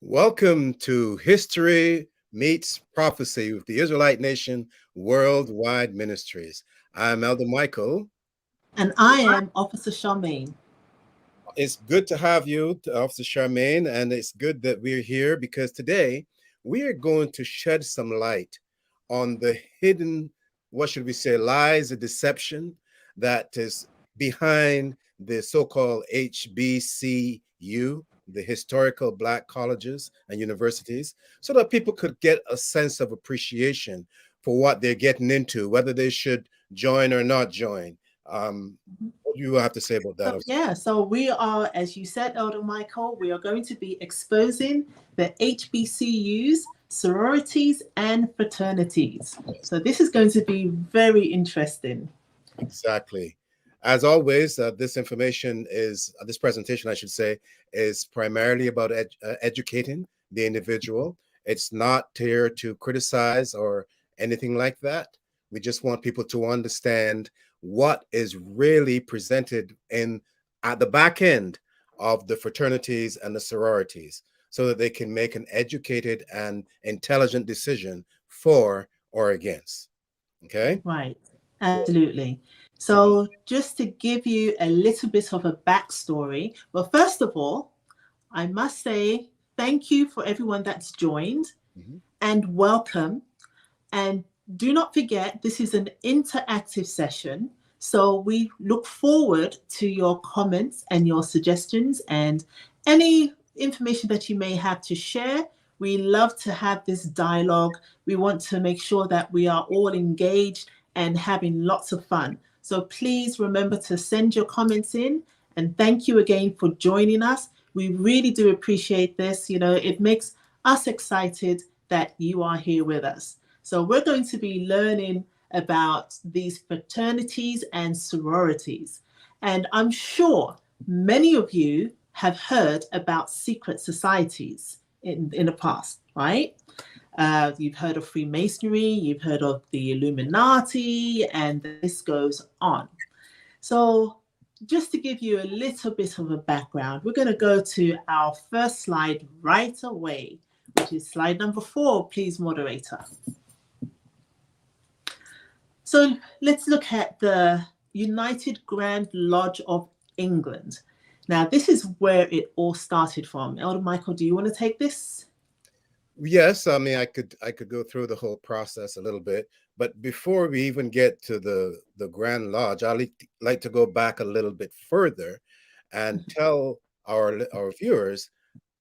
Welcome to History Meets Prophecy with the Israelite Nation Worldwide Ministries. I'm Elder Michael. And I am Officer Charmaine. It's good to have you, Officer Charmaine, and it's good that we're here because today we are going to shed some light on the hidden, what should we say, lies and deception that is behind the so-called HBCU, the historical Black colleges and universities, so that people could get a sense of appreciation for what they're getting into, whether they should join or not join. What do you have to say about that? So we are, as you said, Elder Michael, we are going to be exposing the HBCUs, sororities, and fraternities. So this is going to be very interesting. Exactly. As always, this presentation, I should say, is primarily about educating the individual. It's not here to criticize or anything like that. We just want people to understand what is really presented at the back end of the fraternities and the sororities so that they can make an educated and intelligent decision for or against. Okay? Right. Absolutely. So just to give you a little bit of a backstory, well, first of all, I must say thank you for everyone that's joined and welcome. And do not forget, this is an interactive session. So we look forward to your comments and your suggestions and any information that you may have to share. We love to have this dialogue. We want to make sure that we are all engaged and having lots of fun. So please remember to send your comments in. And thank you again for joining us. We really do appreciate this. You know, it makes us excited that you are here with us. So we're going to be learning about these fraternities and sororities. And I'm sure many of you have heard about secret societies in the past, right? You've heard of freemasonry, you've heard of the Illuminati, and the list goes on. So just to give you a little bit of a background, we're going to go to our first slide right away, which is slide number 4, please, moderator. So let's look at the United Grand Lodge of England. Now, this is where it all started from. Elder Michael, do you want to take this? Yes, I mean, I could go through the whole process a little bit, but before we even get to the Grand Lodge, I'd like to go back a little bit further and tell our viewers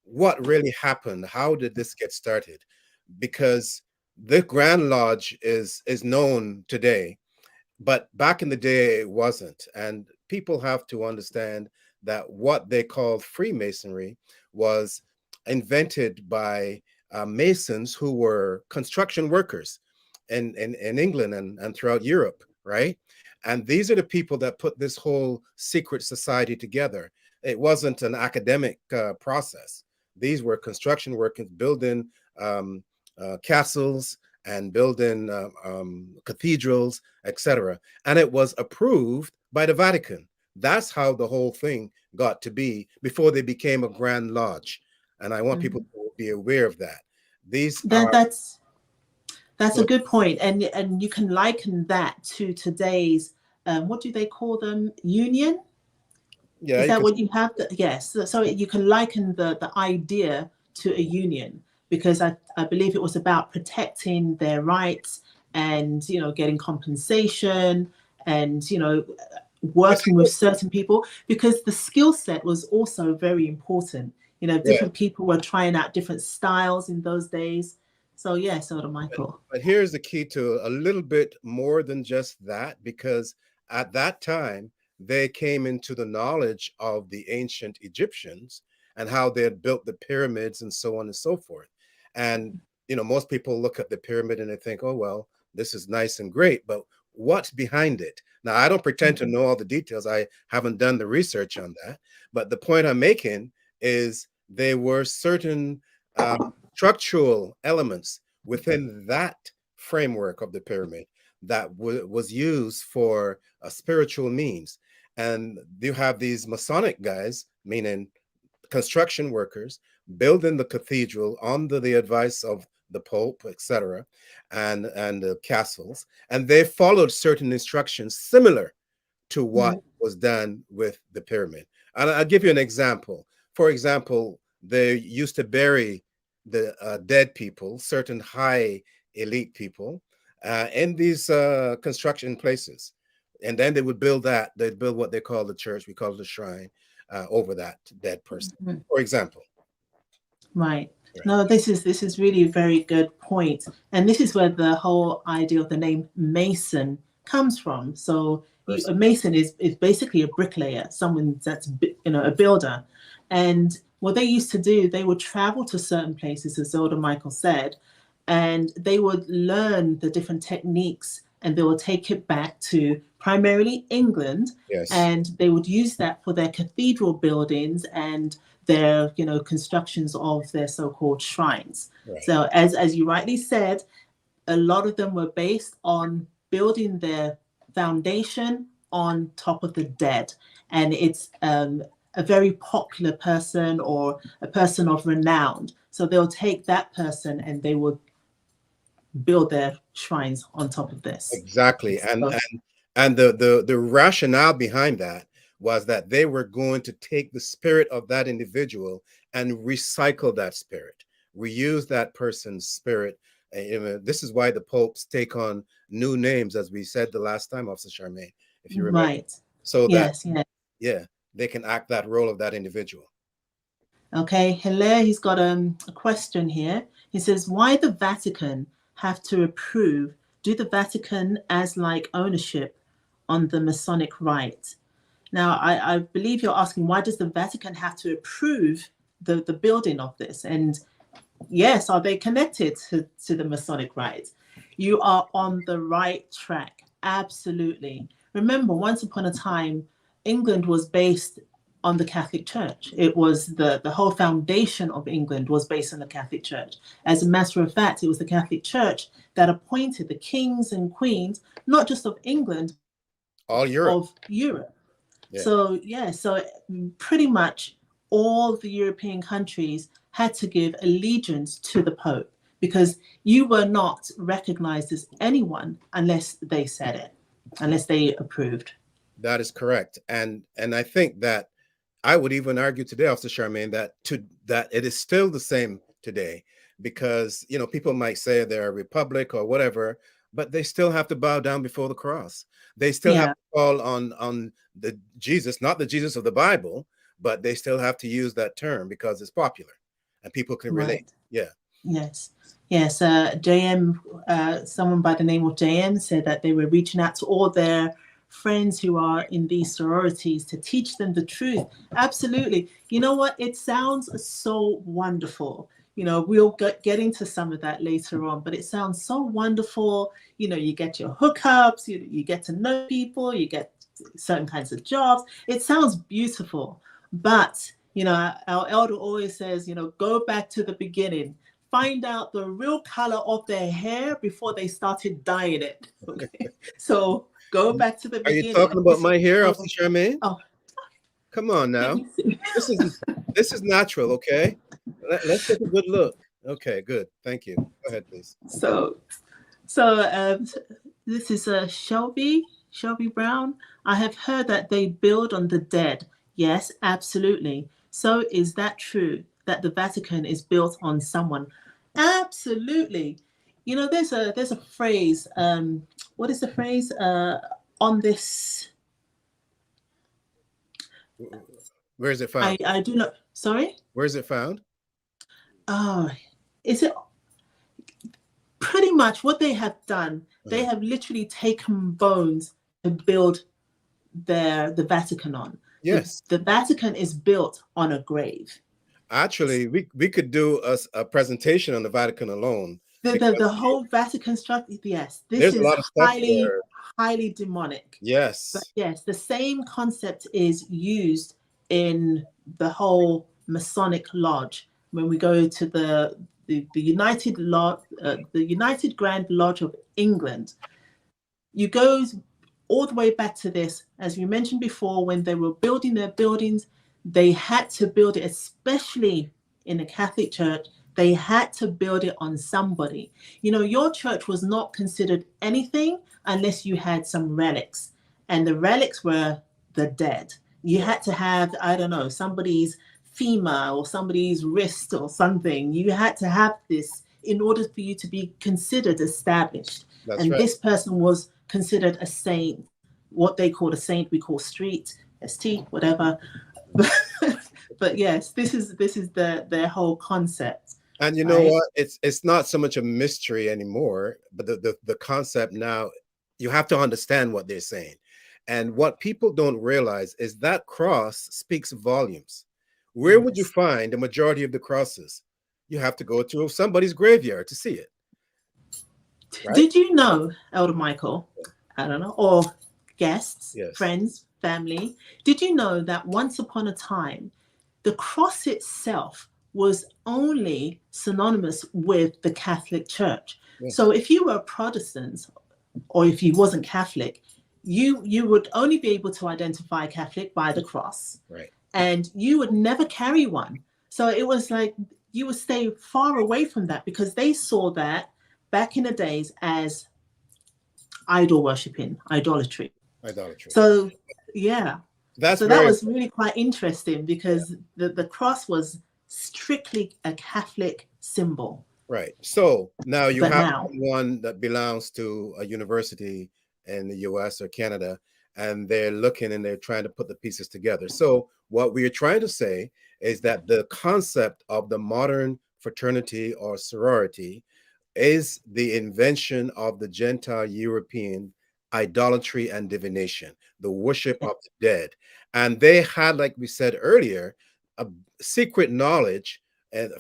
what really happened. How did this get started? Because the Grand Lodge is known today, but back in the day it wasn't. And people have to understand that what they called Freemasonry was invented by Masons who were construction workers in England and throughout Europe, right? And these are the people that put this whole secret society together. It wasn't an academic process. These were construction workers building castles and building cathedrals, etc. And it was approved by the Vatican. That's how the whole thing got to be before they became a Grand Lodge. And I want people to be aware of that. That's a good point. And you can liken that to today's, what do they call them? Union? Yeah. Is that what you have? Yes. So you can liken the idea to a union, because I believe it was about protecting their rights and, you know, getting compensation and, you know, working with certain people, because the skill set was also very important. You know, different people were trying out different styles in those days. So yes, Elder Michael. But here's the key to a little bit more than just that, because at that time, they came into the knowledge of the ancient Egyptians and how they had built the pyramids and so on and so forth. And, you know, most people look at the pyramid and they think, oh, well, this is nice and great, but what's behind it? Now, I don't pretend to know all the details. I haven't done the research on that. But the point I'm making is there were certain structural elements within that framework of the pyramid that was used for spiritual means. And you have these Masonic guys, meaning construction workers, building the cathedral under the advice of the Pope, etc., and the castles, and they followed certain instructions similar to what was done with the pyramid. And I'll give you an example. For example, they used to bury the dead people, certain high elite people, in these construction places. And then they would build that. They'd build what they call the church. We call it a shrine over that dead person, for example. Right. No, this is really a very good point. And this is where the whole idea of the name Mason comes from. So a Mason is basically a bricklayer, someone that's, a builder. And what they used to do, they would travel to certain places, as Elder Michael said, and they would learn the different techniques, and they will take it back to primarily England. Yes. And they would use that for their cathedral buildings and their constructions of their so-called shrines. Right. So as you rightly said, a lot of them were based on building their foundation on top of the dead. And it's a very popular person or a person of renown. So they'll take that person and they will build their shrines on top of this. Exactly. And the rationale behind that was that they were going to take the spirit of that individual and recycle that spirit, reuse that person's spirit. This is why the popes take on new names, as we said the last time, Officer Charmaine, if you remember. Right. So that, yes. They can act that role of that individual. Okay, Hilaire, he's got a question here. He says, why the Vatican have to approve? Do the Vatican as like ownership on the Masonic rite? Now, I believe you're asking, why does the Vatican have to approve the building of this? And yes, are they connected to the Masonic rite? You are on the right track. Absolutely. Remember, once upon a time, England was based on the Catholic Church. It was the whole foundation of England was based on the Catholic Church. As a matter of fact, it was the Catholic Church that appointed the kings and queens, not just of England, all Europe. Of Europe. Yeah. So pretty much all the European countries had to give allegiance to the Pope, because you were not recognized as anyone unless they said it, unless they approved. That is correct. And I think that I would even argue today, Officer Charmaine, that it is still the same today, because people might say they're a republic or whatever, but they still have to bow down before the cross. They still have to call on the Jesus, not the Jesus of the Bible, but they still have to use that term because it's popular and people can relate. Right. Yeah. Yes. JM, someone by the name of JM said that they were reaching out to all their friends who are in these sororities to teach them the truth. Absolutely. You know what? It sounds so wonderful. We'll get into some of that later on, but it sounds so wonderful. You get your hookups, you get to know people, you get certain kinds of jobs. It sounds beautiful. But, our elder always says, go back to the beginning. Find out the real color of their hair before they started dyeing it. Okay. So go back to the beginning. Are you talking about my hair, Officer Charmaine? Oh. Come on now. This is natural, okay? Let's take a good look. Okay, good. Thank you. Go ahead, please. So this is Shelby Brown. I have heard that they build on the dead. Yes, absolutely. So is that true that the Vatican is built on someone? Absolutely. There's a phrase. What is the phrase? On this. Where is it found? I do not. Sorry. Where is it found? Is it pretty much what they have done? They have literally taken bones to build the Vatican on. Yes. The Vatican is built on a grave. Actually, we could do a presentation on the Vatican alone. The whole Vatican structure. Yes, this is highly demonic. Yes. But yes, the same concept is used in the whole Masonic Lodge. When we go to the United Lodge, the United Grand Lodge of England, you go all the way back to this. As we mentioned before, when they were building their buildings, they had to build it, especially in the Catholic Church, they had to build it on somebody. You know, your church was not considered anything unless you had some relics, and the relics were the dead. You had to have, I don't know, somebody's femur or somebody's wrist or something. You had to have this in order for you to be considered established. That's And right. this person was considered a saint, what they call a saint, we call street, ST, whatever. But yes, this is their whole concept. And you know Right? what? It's not so much a mystery anymore, but the concept now, you have to understand what they're saying. And what people don't realize is that cross speaks volumes. Where would you Yes. find the majority of the crosses? You have to go to somebody's graveyard to see it, right? Did you know, Elder Michael, I don't know, or guests, Yes, friends, family, did you know that once upon a time, the cross itself was only synonymous with the Catholic Church? yes, So if you were a Protestant or if you wasn't Catholic, you would only be able to identify Catholic by the cross, right. and you would never carry one. So it was like you would stay far away from that because they saw that back in the days as idol worshipping, idolatry. Idolatry. So yeah, That's so that very was really quite interesting because the cross was strictly a Catholic symbol. right. So now you But have now, someone that belongs to a university in the US or Canada, and they're looking and they're trying to put the pieces together. So what we are trying to say is that the concept of the modern fraternity or sorority is the invention of the Gentile European idolatry and divination, the worship of the dead. And they had, like we said earlier, a secret knowledge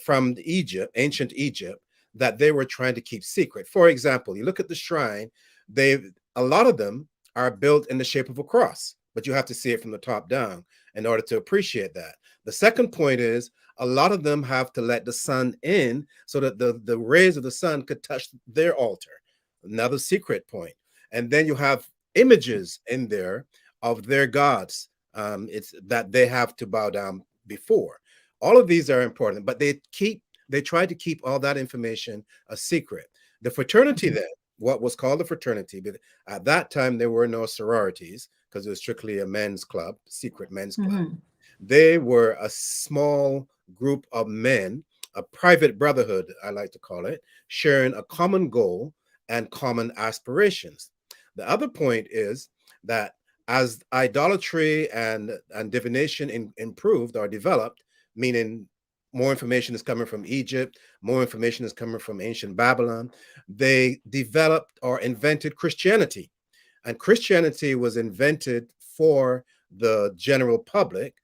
from Egypt, ancient Egypt, that they were trying to keep secret. For example, you look at the shrine, a lot of them are built in the shape of a cross, but you have to see it from the top down in order to appreciate that. The second point is a lot of them have to let the sun in so that the rays of the sun could touch their altar. Another secret point. And then you have images in there of their gods. It's that they have to bow down before. All of these are important, but they try to keep all that information a secret. The fraternity then, what was called the fraternity, but at that time there were no sororities because it was strictly a men's club, secret men's club. mhm, They were a small group of men, a private brotherhood, I like to call it, sharing a common goal and common aspirations. The other point is that as idolatry and divination improved or developed, meaning more information is coming from Egypt, more information is coming from ancient Babylon, they developed or invented Christianity. And Christianity was invented for the general public,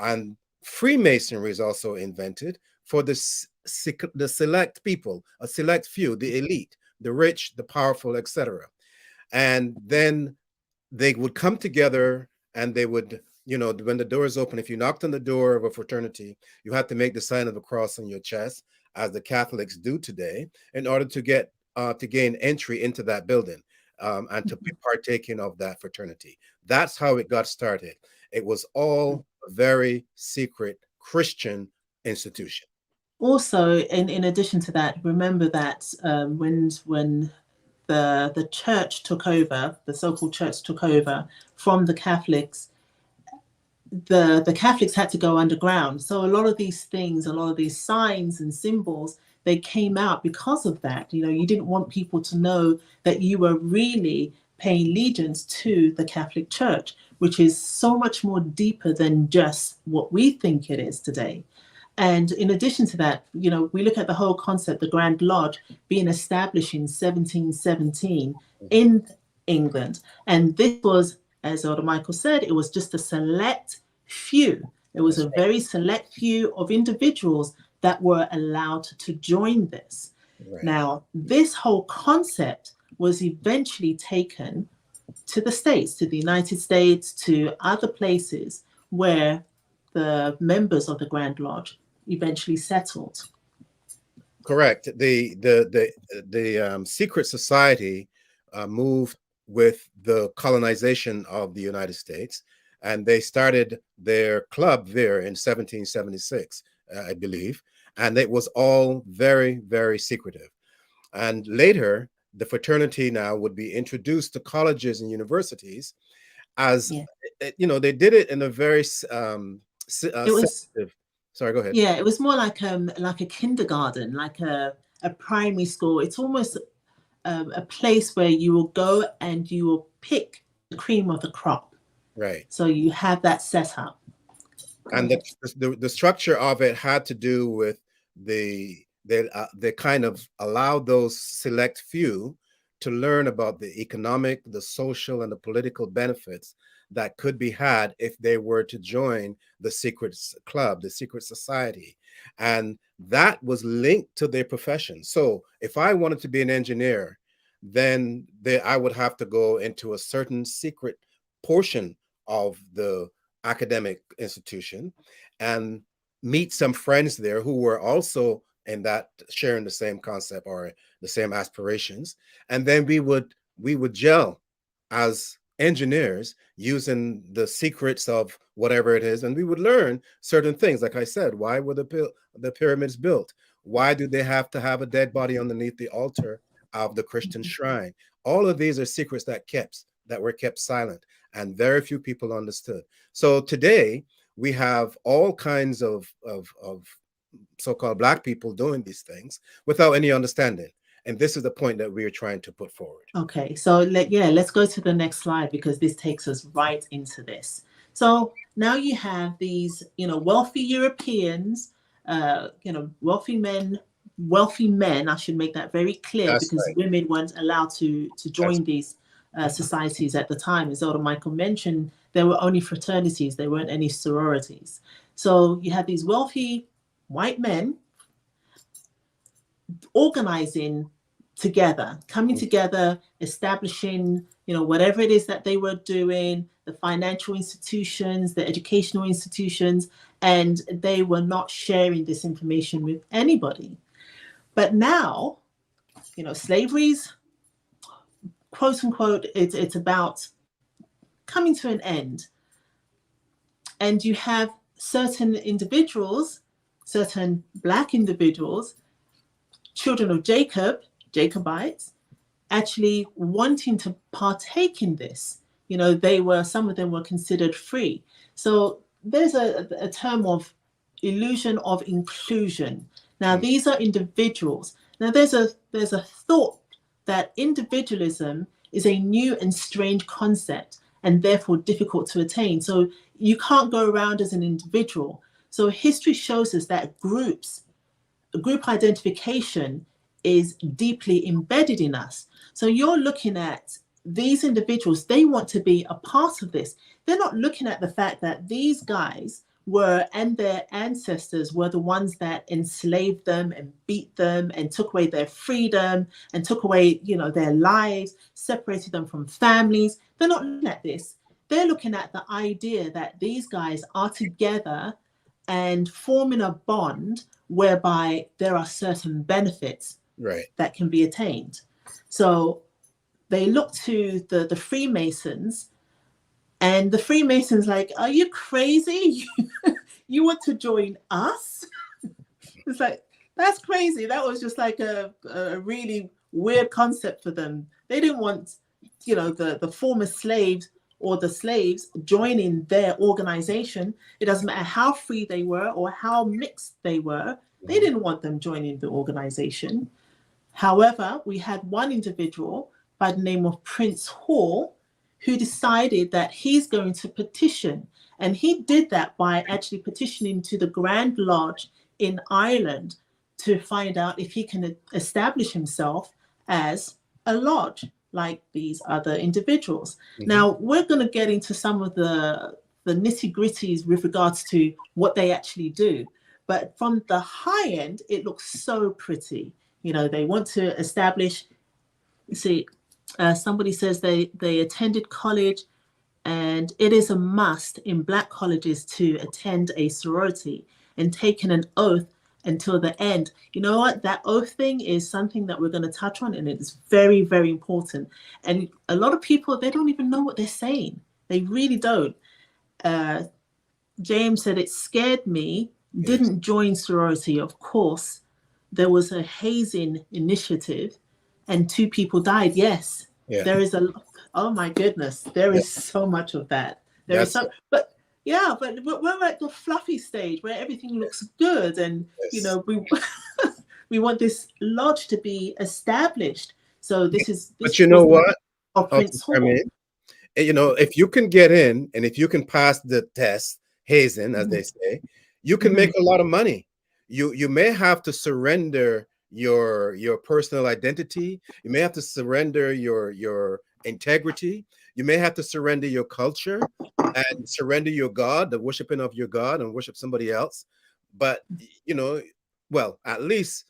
and Freemasonry is also invented for the select people, a select few, the elite, the rich, the powerful, etc. And then they would come together and they would, when the door is open, if you knocked on the door of a fraternity, you had to make the sign of the cross on your chest, as the Catholics do today, in order to gain entry into that building, and to be partaking of that fraternity. That's how it got started. It was all a very secret Christian institution. also, in addition to that, remember that when the church took over, the so-called church took over from the Catholics, the Catholics had to go underground. So a lot of these things, a lot of these signs and symbols, they came out because of that. You know, you didn't want people to know that you were really paying allegiance to the Catholic Church, which is so much more deeper than just what we think it is today. And in addition to that, you know, we look at the whole concept, the Grand Lodge being established in 1717 in England. And this was, as Elder Michael said, it was just a select few. It was That's a very select few of individuals that were allowed to join this. right. Now, this whole concept was eventually taken to the States, to the United States, to other places where the members of the Grand Lodge eventually settled. Correct. The secret society moved with the colonization of the United States, and they started their club there in 1776. I believe, and it was all very, very secretive. And later, the fraternity now would be introduced to colleges and universities as, Yeah. they did it in a very It was, sensitive. Sorry, go ahead. yeah, it was more like a kindergarten, like a primary school. It's almost a place where you will go and you will pick the cream of the crop. Right. So you have that set up. And the structure of it had to do with they kind of allowed those select few to learn about the economic, the social, and the political benefits that could be had if they were to join the secret club, the secret society. And that was linked to their profession. So if I wanted to be an engineer, then I would have to go into a certain secret portion of the academic institution and meet some friends there who were also in that, sharing the same concept or the same aspirations, and then we would gel as engineers using the secrets of whatever it is, and we would learn certain things. Like I said, why were the pyramids built? Why do they have to have a dead body underneath the altar of the Christian shrine? All of these are secrets that were kept silent, and very few people understood. So today we have all kinds of so-called Black people doing these things without any understanding. And this is the point that we are trying to put forward. Okay, so let's go to the next slide, because this takes us right into this. So now you have these, wealthy Europeans, wealthy men. I should make that very clear. That's because right. Women weren't allowed to join these societies at the time. As Elder Michael mentioned, there were only fraternities. There weren't any sororities. So you had these wealthy white men organizing together, coming together, establishing, whatever it is that they were doing, the financial institutions, the educational institutions, and they were not sharing this information with anybody. But now, slavery's, quote unquote, it's about coming to an end. And you have certain individuals, certain Black individuals, children of Jacobites, actually wanting to partake in this. Some of them were considered free. So there's a term of illusion of inclusion. Now, these are individuals. Now, there's a thought that individualism is a new and strange concept, and therefore difficult to attain. So you can't go around as an individual. So history shows us that group identification is deeply embedded in us. So you're looking at these individuals, they want to be a part of this. They're not looking at the fact that these guys and their ancestors were the ones that enslaved them and beat them and took away their freedom and took away, their lives, separated them from families. They're not looking at this. They're looking at the idea that these guys are together and forming a bond whereby there are certain benefits that can be attained. So they look to the Freemasons, and the Freemasons like, are you crazy? You want to join us? It's like, that's crazy. That was just like a really weird concept for them. They didn't want, the former slaves or the slaves joining their organization. It doesn't matter how free they were or how mixed they were. They didn't want them joining the organization. However, we had one individual by the name of Prince Hall who decided that he's going to petition. And he did that by actually petitioning to the Grand Lodge in Ireland to find out if he can establish himself as a lodge like these other individuals. Now, we're going to get into some of the nitty-gritties with regards to what they actually do. But from the high end, it looks so pretty. They want to establish, somebody says they attended college, and it is a must in Black colleges to attend a sorority and taken an oath until the end. You know what? That oath thing is something that we're going to touch on, and it is very, very important. And a lot of people, they don't even know what they're saying. They really don't. James said, it scared me Yes. didn't join sorority, of course, there was a hazing initiative and 2 people died. Yes, Yeah. there is a, oh my goodness, there Yeah. is so much of that. There is That's so, but yeah, but we're at the fluffy stage where everything looks good and, yes. we, we want this lodge to be established. So But this you know was what? of Prince I Hall. mean, if you can get in and if you can pass the test, hazing, as Mhm, they say, you can make mhm. a lot of money. You may have to surrender your personal identity. You may have to surrender your integrity. You may have to surrender your culture and surrender your God, the worshiping of your God, and worship somebody else. But you know, well, at least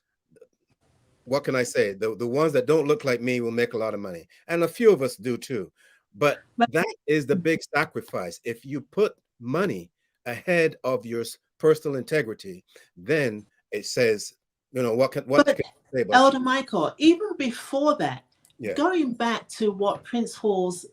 what can I say? The ones that don't look like me will make a lot of money, and a few of us do too. But But that is the big sacrifice. If you put money ahead of your personal integrity, then it says, what But can I say about you? Elder Michael, even before that, Yeah. going back to what Prince Hall's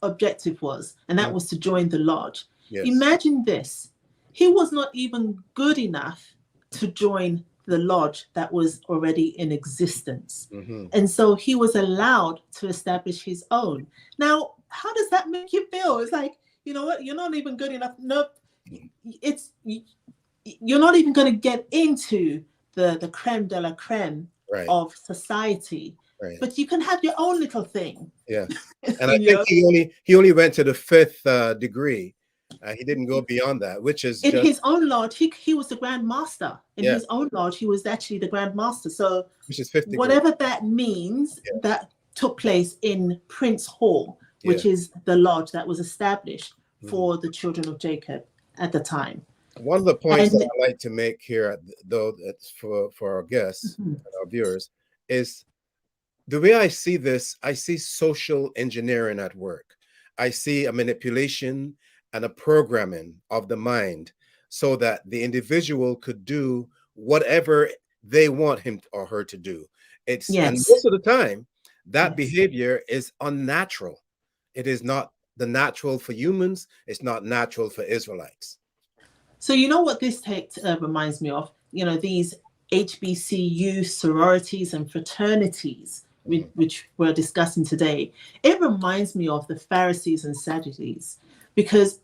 objective was, and that Mm, was to join the lodge. yes. Imagine this. He was not even good enough to join the lodge that was already in existence. Hmm. And so he was allowed to establish his own. Now, how does that make you feel? It's like, you know what, you're not even good enough. No, it's you're not even going to get into the creme de la creme Right. of society, Right. but you can have your own little thing Yeah. And I in think your he only went to the fifth degree. He didn't go beyond that, which is in just his own lodge. He was the grand master in yeah, his own lodge. He was actually the grand master. So which is fifth degree. whatever that means, Yeah. that took place in Prince Hall, Yeah. which is the lodge that was established Mhm. for the children of Jacob at the time. One of the points that And I like to make here, though, that's for our guests mhm, and our viewers, is the way I see this. I see social engineering at work. I see a manipulation and a programming of the mind so that the individual could do whatever they want him or her to do. And yes, most of the time, that yes. behavior is unnatural. It is not the natural for humans. It's not natural for Israelites. So you know what this reminds me of? These HBCU sororities and fraternities, Mhm. which we're discussing today. It reminds me of the Pharisees and Sadducees, because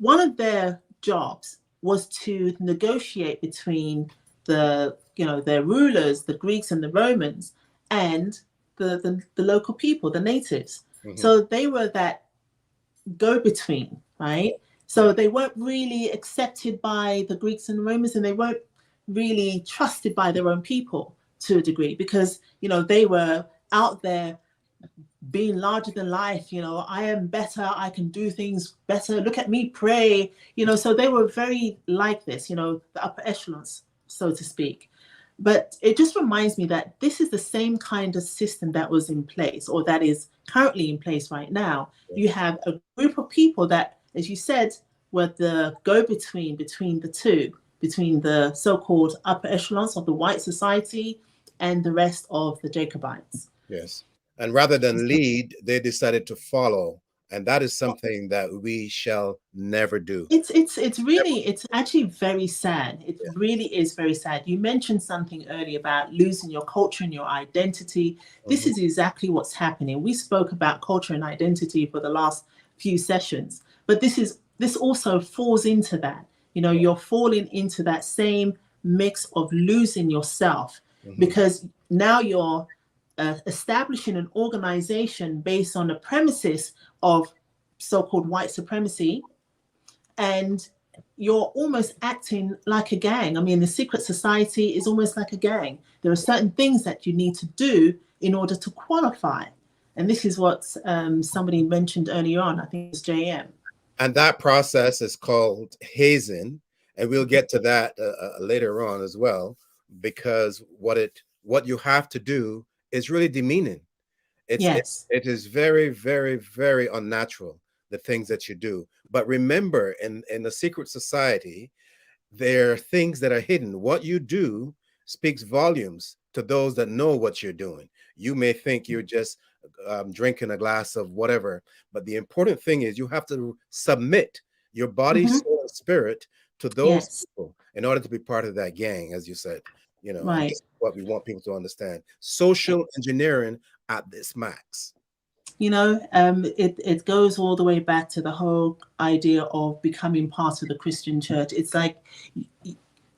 one of their jobs was to negotiate between their rulers, the Greeks and the Romans, and the local people, the natives. Mhm. So they were that go between, right? So Yeah. they weren't really accepted by the Greeks and Romans, and they weren't really trusted by their own people to a degree, because they were out there being larger than life. I am better, I can do things better, look at me pray. So they were very like this, the upper echelons, so to speak. But it just reminds me that this is the same kind of system that was in place, or that is currently in place right now. Yeah. You have a group of people that, as you said, were the go-between between the two, between the so-called upper echelons of the white society and the rest of the Jacobites. Yes. And rather than lead, they decided to follow. And that is something that we shall never do. It's actually very sad. It Yeah. really is very sad. You mentioned something earlier about losing your culture and your identity. This Mhm. is exactly what's happening. We spoke about culture and identity for the last few sessions, but this also falls into that. You're falling into that same mix of losing yourself, Mhm. because now you're establishing an organization based on the premises of so-called white supremacy, and you're almost acting like a gang. I mean, the secret society is almost like a gang. There are certain things that you need to do in order to qualify. And this is what somebody mentioned earlier on, I think it was JM. And that process is called hazing. And we'll get to that later on as well, because what you have to do is really demeaning. Yes. It is very, very, very unnatural, the things that you do. But remember, in a secret society, there are things that are hidden. What you do speaks volumes to those that know what you're doing. You may think you're just drinking a glass of whatever, but the important thing is you have to submit your body, Hmm. soul, and spirit to those Yes. people in order to be part of that gang, as you said, and Right. this is what we want people to understand. Social engineering at this max. It goes all the way back to the whole idea of becoming part of the Christian church. It's like,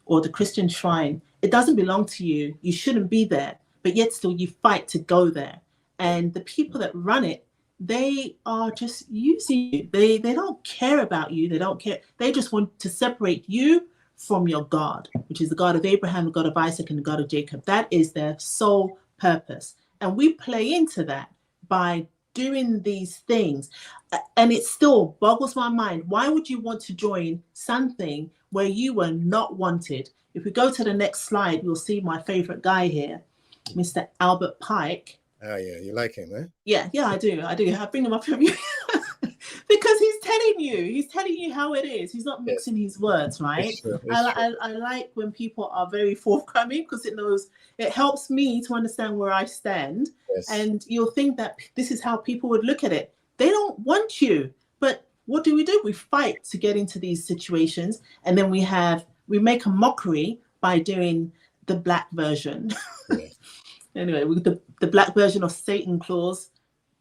or the Christian shrine. It doesn't belong to you. You shouldn't be there, but yet still you fight to go there. And the people that run it, they are just using you. They don't care about you. They don't care. They just want to separate you from your God, which is the God of Abraham, the God of Isaac, and the God of Jacob. That is their sole purpose. And we play into that by doing these things. And it still boggles my mind. Why would you want to join something where you were not wanted? If we go to the next slide, you'll see my favorite guy here, Mr. Albert Pike. Oh, yeah. You like him, eh? Yeah, I do. I bring him up every because he's telling you how it is. He's not mixing his words, right? It's true. I like when people are very forthcoming, because it helps me to understand where I stand. Yes. And you'll think that this is how people would look at it. They don't want you, but what do? We fight to get into these situations, and then we make a mockery by doing the black version. Yeah. Anyway, with the black version of Satan clause,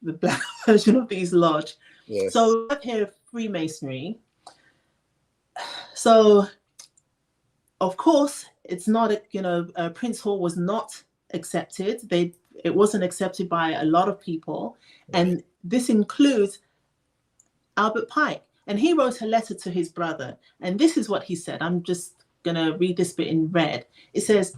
the black version of these lodge. Yes. So we have here Freemasonry. So, of course, it's not, Prince Hall was not accepted. It wasn't accepted by a lot of people. And this includes Albert Pike. And he wrote a letter to his brother. And this is what he said. I'm just going to read this bit in red. It says,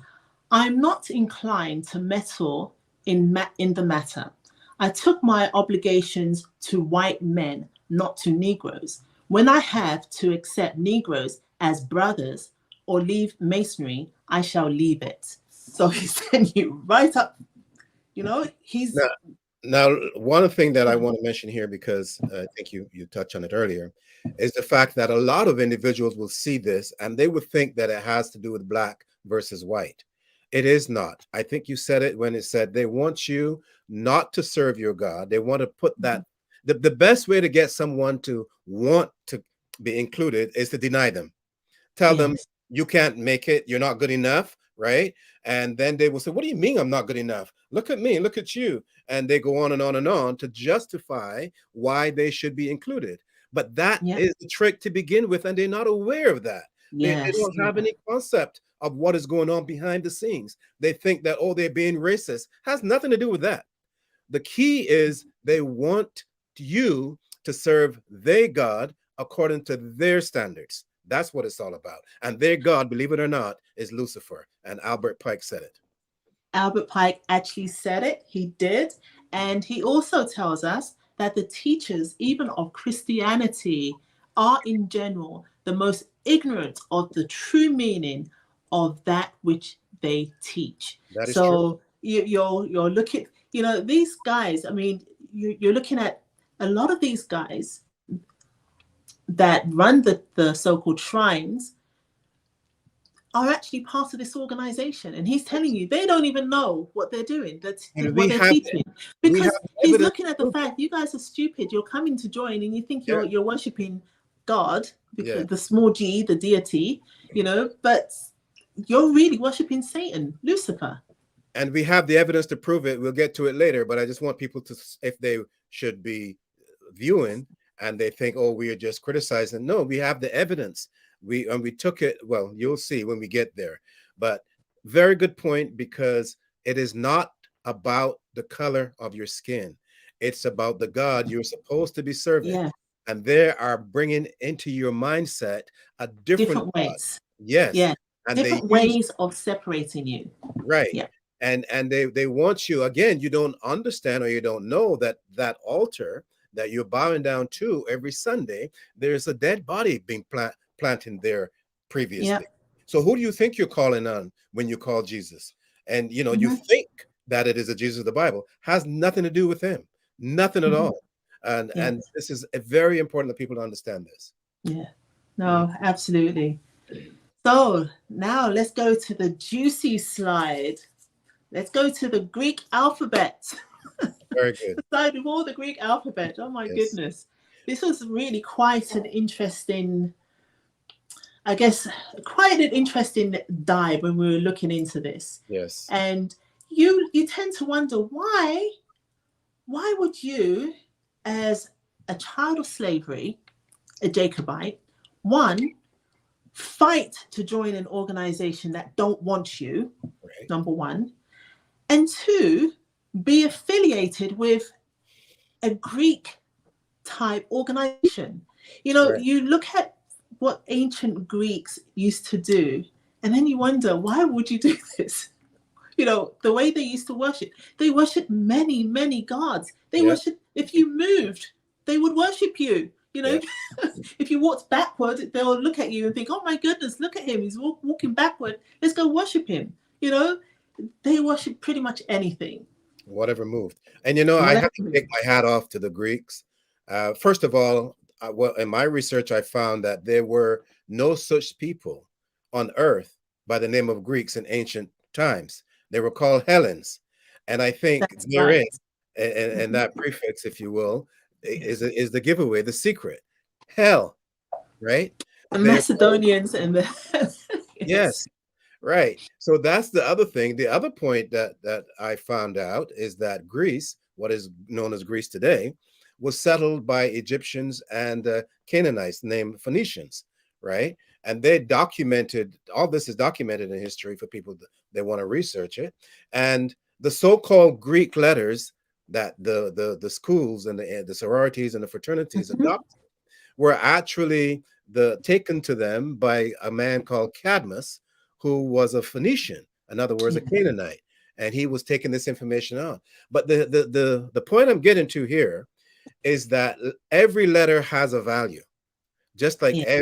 "I'm not inclined to meddle in the matter. I took my obligations to white men, not to Negroes. When I have to accept Negroes as brothers or leave Masonry, I shall leave it." So he's sending you right up, he's... Now, one thing that I want to mention here, because I think you touched on it earlier, is the fact that a lot of individuals will see this and they would think that it has to do with black versus white. It is not. I think you said it when it said they want you not to serve your God. They want to put that, the best way to get someone to want to be included is to deny them. Tell them you can't make it, you're not good enough, right? And then they will say, "What do you mean I'm not good enough? Look at me, look at you." And they go on and on and on to justify why they should be included. But that is the trick to begin with, and they're not aware of that. They don't have any concept of what is going on behind the scenes. They think that, oh, they're being racist. Has nothing to do with that. The key is they want you to serve their God according to their standards. That's what it's all about. And their God, believe it or not, is Lucifer. And Albert Pike said it. Albert Pike actually said it. He did. And he also tells us that the teachers, even of Christianity, are in general the most ignorant of the true meaning of that which they teach. That is so true. You're looking, these guys, I mean, you're looking at a lot of these guys that run the so-called shrines are actually part of this organization. And he's telling you they don't even know what they're doing. That's what they're teaching. Because he's looking at the fact you guys are stupid. You're coming to join and you think you're worshiping God, because the small g, the deity, but you're really worshiping Satan, Lucifer. And we have the evidence to prove it. We'll get to it later, but I just want people to, if they should be viewing and they think, oh, we are just criticizing. No, we have the evidence. We took it. Well, you'll see when we get there. But very good point, because it is not about the color of your skin. It's about the God you're supposed to be serving. Yeah. And they are bringing into your mindset a different ways. Yes. Yeah. And different ways of separating you. Right. Yeah. And they want you, again, you don't understand or you don't know that altar that you're bowing down to every Sunday, there's a dead body being planted there previously. Yeah. So who do you think you're calling on when you call Jesus? And, you think that it is a Jesus of the Bible. Has nothing to do with him. Nothing at all. And this is very important that people understand this. Yeah. No, absolutely. So now let's go to the juicy slide. Let's go to the Greek alphabet. Very good. Start with all the Greek alphabet. Oh my goodness. This was really quite an interesting I guess, quite an interesting dive when we were looking into this. Yes. And you tend to wonder why would you, as a child of slavery, a Jacobite, one, fight to join an organization that don't want you, Right. number one, and two, be affiliated with a Greek type organization. Right. You look at what ancient Greeks used to do, and then you wonder, why would you do this? The way they used to worship, they worship many, many gods. They Yeah. worship, if you moved, they would worship you. Yeah. If you walked backward, they'll look at you and think, oh my goodness, look at him. He's walking backward. Let's go worship him. They worship pretty much anything. Whatever moved. And I Whatever. have to take my hat off to the Greeks. First of all, well, in my research, I found that there were no such people on earth by the name of Greeks in ancient times. They were called Hellenes. And I think That's therein, right. and that prefix, if you will, is the giveaway, the secret. Hell, right? The They're called, Macedonians and the yes. yes. Right. So that's the other thing. The other point that I found out is that Greece, what is known as Greece today, was settled by Egyptians and Canaanites named Phoenicians, right? And they documented, all this is documented in history for people that want to research it. And the so-called Greek letters that the schools and the sororities and the fraternities Mhm. adopted were actually taken to them by a man called Cadmus, who was a Phoenician, in other words, a Yeah. Canaanite, and he was taking this information on. But the point I'm getting to here is that every letter has a value. Just like Yeah.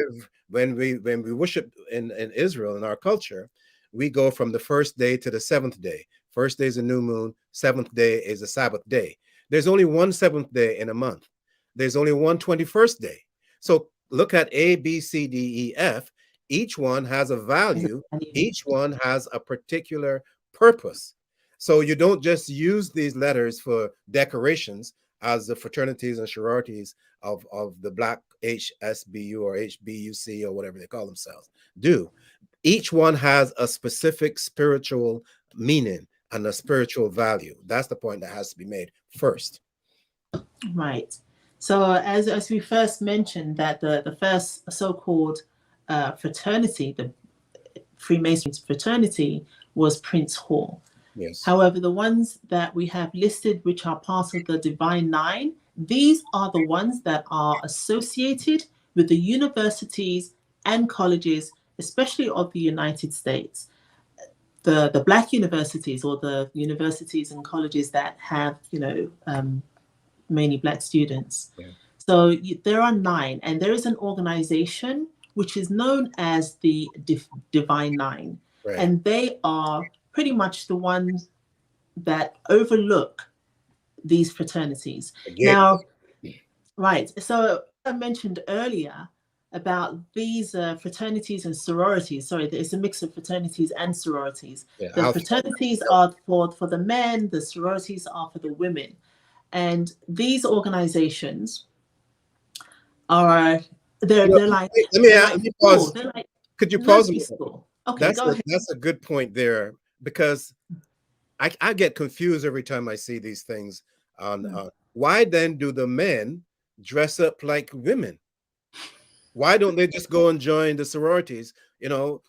when we worship in Israel in our culture, we go from the first day to the seventh day. First day is a new moon, seventh day is a Sabbath day. There's only one seventh day in a month. There's only one 21st day. So look at A, B, C, D, E, F. Each one has a value. Each one has a particular purpose. So you don't just use these letters for decorations as the fraternities and sororities of the Black HSBU or HBUC or whatever they call themselves do. Each one has a specific spiritual meaning and a spiritual value. That's the point that has to be made first. Right. So as we first mentioned, that the first so-called fraternity, the Freemasons fraternity, was Prince Hall. Yes. However, the ones that we have listed, which are part of the Divine Nine, these are the ones that are associated with the universities and colleges, especially of the United States. The Black universities, or the universities and colleges that have, mainly Black students. Yeah. So there are 9, and there is an organization which is known as the Divine Nine. Right. And they are pretty much the ones that overlook these fraternities. Now, right, so I mentioned earlier about these fraternities and sororities. Sorry, it's a mix of fraternities and sororities. Yeah, The fraternities are for the men, the sororities are for the women. And these organizations are, they're like, let me pause. They're like Could you pause? nursery school. Okay, go ahead. That's a good point there, because I get confused every time I see these things on why then do the men dress up like women? Why don't they just go and join the sororities? I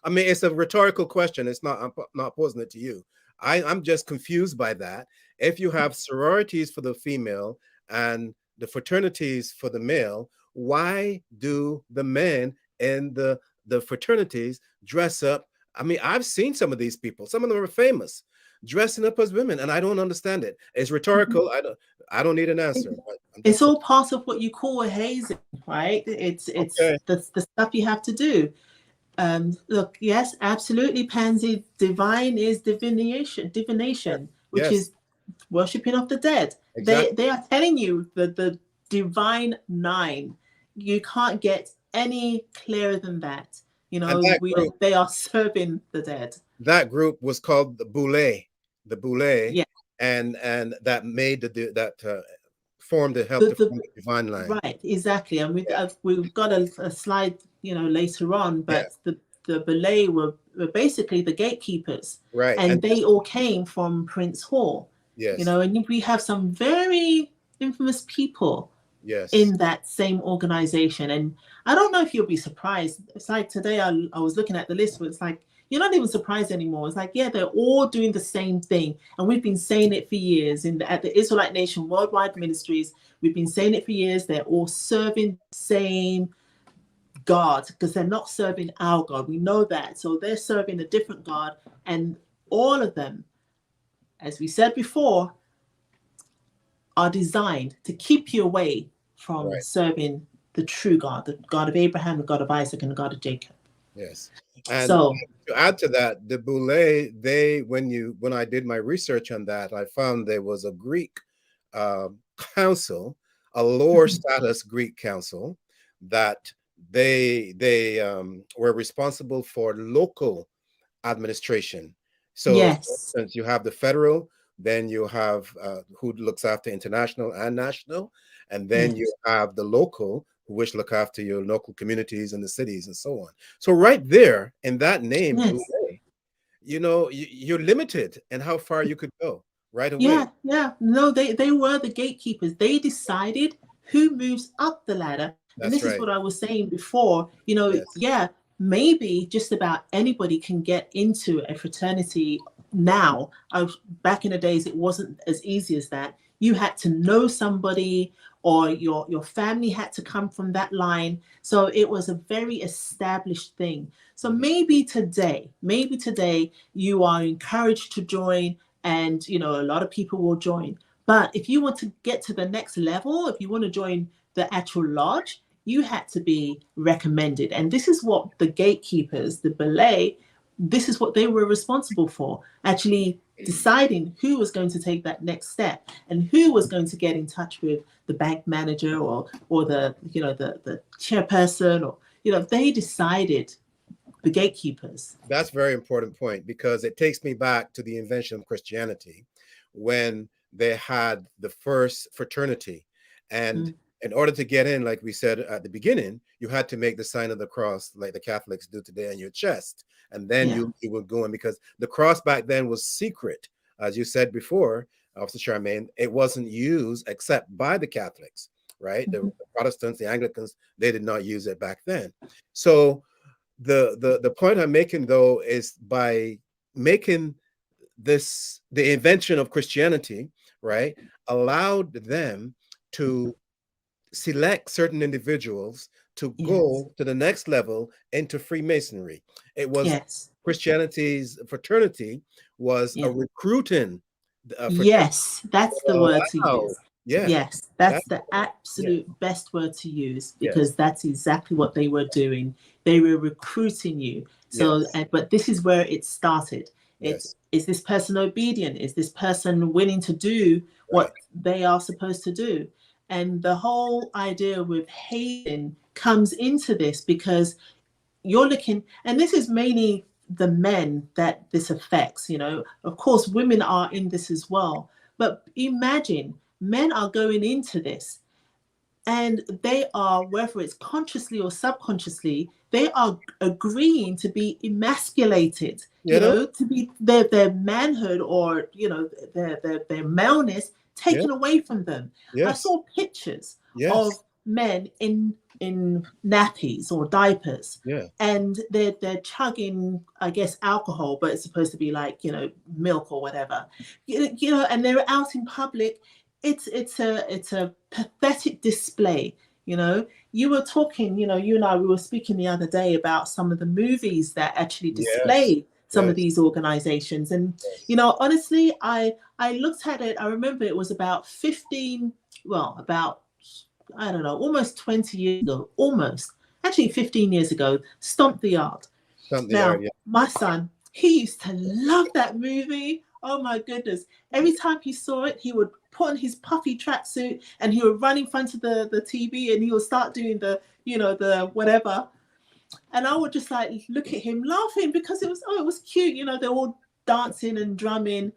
mean, it's a rhetorical question. It's not, I'm not posing it to you. I'm just confused by that. If you have sororities for the female and the fraternities for the male, why do the men and the fraternities dress up? I mean, I've seen some of these people. Some of them are famous, dressing up as women, and I don't understand it. It's rhetorical. I don't need an answer. It's all part of what you call a hazing, right? It's okay. the stuff you have to do. Look, yes, absolutely, Pansy. Divine is divination, which is worshiping of the dead. Exactly. They are telling you that the Divine Nine. You can't get any clearer than that. They are serving the dead. That group was called the Boule, Yeah. and that made formed to help to form the Divine Line. Right, exactly. And we've got a slide later on, Yeah. but the Belay were basically the gatekeepers, Right. and they all came from Prince Hall, Yes. and we have some very infamous people Yes. in that same organization. And I don't know if you'll be surprised. It's like today I was looking at the list, but it's like you're not even surprised anymore. It's like, yeah, they're all doing the same thing, and we've been saying it for years. At the Israelite Nation Worldwide Ministries, we've been saying it for years. They're all serving the same God, because they're not serving our God. We know that. So they're serving a different God. And all of them, as we said before, are designed to keep you away from Right. serving the true God, the God of Abraham, the God of Isaac, and the God of Jacob. Yes. And So to add to that, the Boule, when I did my research on that, I found there was a Greek council, a lower status Greek council, that they were responsible for local administration. So, for yes, instance, you have the federal, then you have who looks after international and national, and then you yes, have the local, which look after your local communities and the cities and so on. So right there in that name, yes. Boule, you're limited in how far you could go right away. Yeah. No, they were the gatekeepers. They decided who moves up the ladder. And That's this is right. what I was saying before. Yes. Yeah, maybe just about anybody can get into a fraternity now. Back in the days, it wasn't as easy as that. You had to know somebody, or your family had to come from that line. So it was a very established thing. So Mhm. maybe today you are encouraged to join, and a lot of people will join. But if you want to get to the next level, if you want to join the actual lodge, you had to be recommended. And this is what the gatekeepers, the Belay, this is what they were responsible for, actually deciding who was going to take that next step, and who was going to get in touch with the bank manager, or the chairperson, or they decided, the gatekeepers. That's a very important point, because it takes me back to the invention of Christianity, when they had the first fraternity. And Mm, in order to get in, like we said at the beginning, you had to make the sign of the cross like the Catholics do today on your chest. And then yeah. you would go in, because the cross back then was secret. As you said before, Officer Charmaine, it wasn't used except by the Catholics, right? The Mhm. Protestants, the Anglicans, they did not use it back then. So the point I'm making, though, is by making the invention of Christianity, right, allowed them to select certain individuals to Yes. go to the next level into Freemasonry. It was Yes. Christianity's fraternity was a Yeah. recruiting fraternity Yes, that's the that word to allowed, use. yeah, Yes, that, that's the yeah, absolute best word to use, yes, because that's exactly what they were doing. They were recruiting you. So, yes, but this is where it started. It's, yes, is this person obedient? Is this person willing to do right, what they are supposed to do? And the whole idea with hazing comes into this, because you're looking, and this is mainly the men that this affects. Of course women are in this as well, but imagine, men are going into this, and they are, whether it's consciously or subconsciously, they are agreeing to be emasculated, to be their manhood, or their maleness yeah, taken away from them. I yes, saw pictures yes, of men in nappies or diapers, yeah, and they're chugging, I guess, alcohol, but it's supposed to be like milk or whatever, and they're out in public. It's a pathetic display. You were talking, you and I, we were speaking the other day about some of the movies that actually yes, display some of yes, these organizations. And yes, honestly, I looked at it. I remember it was about 15, well, about, I don't know, almost 20 years ago, almost, actually 15 years ago, Stomp the Yard. something the Now, idea. my son, he used to love that movie. Oh my goodness. Every time he saw it, he would put on his puffy tracksuit, and he would run in front of the TV, and he would start doing the whatever. And I would just like look at him laughing, because it was cute. They're all dancing and drumming.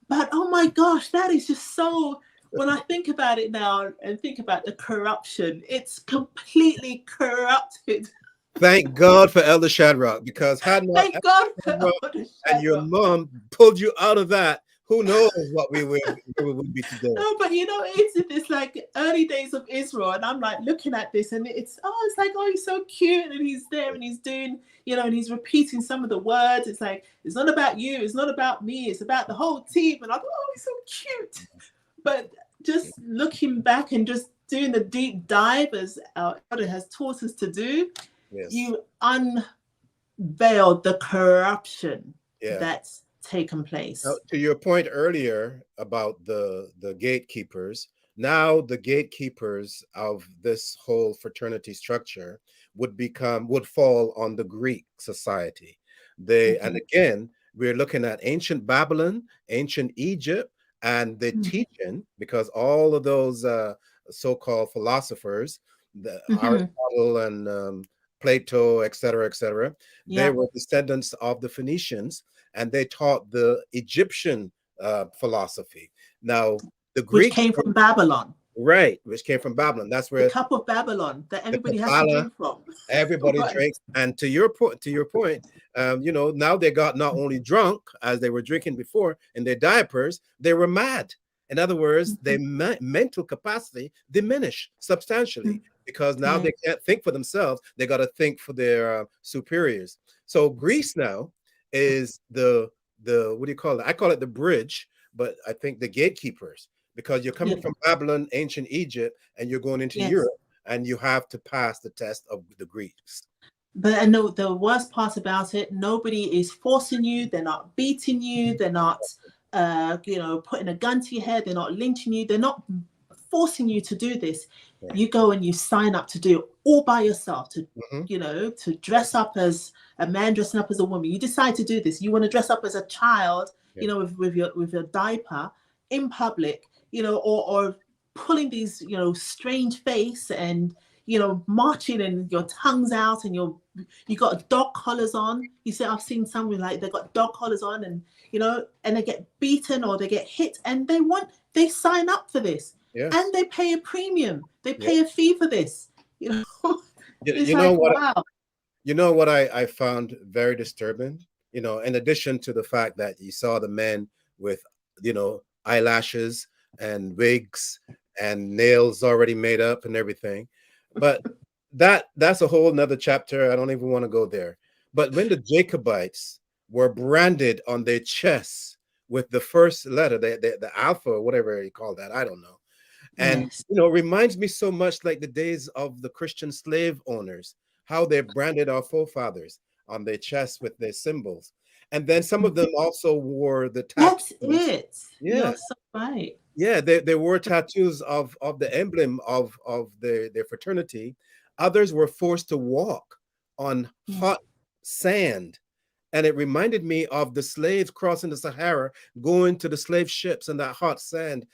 But oh my gosh, that is just so, when I think about it now and think about the corruption, it's completely corrupted. Thank God for Elder Shadrach, because had not Thank God for Elder all the and your Shadrach. mom pulled you out of that, who knows what where we would be today. No, but it's like early days of Israel, and I'm like looking at this, and it's like, oh, he's so cute, and he's there, and he's doing, and he's repeating some of the words. It's like, it's not about you, it's not about me, it's about the whole team. And I thought, oh, he's so cute. But just looking back and just doing the deep dive as our elder has taught us to do, Yes. you unveiled the corruption Yeah. that's taken place. Now, to your point earlier about the gatekeepers, now the gatekeepers of this whole fraternity structure would fall on the Greek society. And again, we're looking at ancient Babylon, ancient Egypt, and the teaching, because all of those so-called philosophers, Aristotle and Plato, etc., they were descendants of the Phoenicians, and they taught the Egyptian philosophy. Now, the Greek, which came from Babylon. Right, which came from Babylon. That's where the cup of Babylon that everybody has to drink from. Everybody Right. drinks. And to your point, now they got not only drunk as they were drinking before in their diapers, they were mad. In other words, their mental capacity diminished substantially because now they can't think for themselves. They got to think for their superiors. So Greece now is the what do you call it? I call it the bridge, but I think the gatekeepers, because you're coming from Babylon, ancient Egypt, and you're going into Europe, and you have to pass the test of the Greeks. But I know the worst part about it, nobody is forcing you. They're not beating you. They're not, putting a gun to your head. They're not lynching you. They're not forcing you to do this. Yeah. You go and you sign up to do it all by yourself, to, to dress up as a man, dressing up as a woman. You decide to do this. You want to dress up as a child, with your diaper in public, or pulling these, strange face and, marching and your tongue's out and you got dog collars on. You say, I've seen some like they got dog collars on and, and they get beaten or they get hit and they sign up for this. Yes. And they pay a premium. They pay a fee for this. You know what I found very disturbing, in addition to the fact that you saw the men with, eyelashes and wigs and nails already made up and everything. But that's a whole nother chapter. I don't even want to go there. But when the Jacobites were branded on their chests with the first letter, the alpha, or whatever you call that, I don't know. And, reminds me so much like the days of the Christian slave owners, how they branded our forefathers on their chests with their symbols. And then some of them also wore the tattoos. That's it. Yeah. You're so right. Yeah, they wore tattoos of the emblem of their fraternity. Others were forced to walk on hot sand. And it reminded me of the slaves crossing the Sahara, going to the slave ships in that hot sand,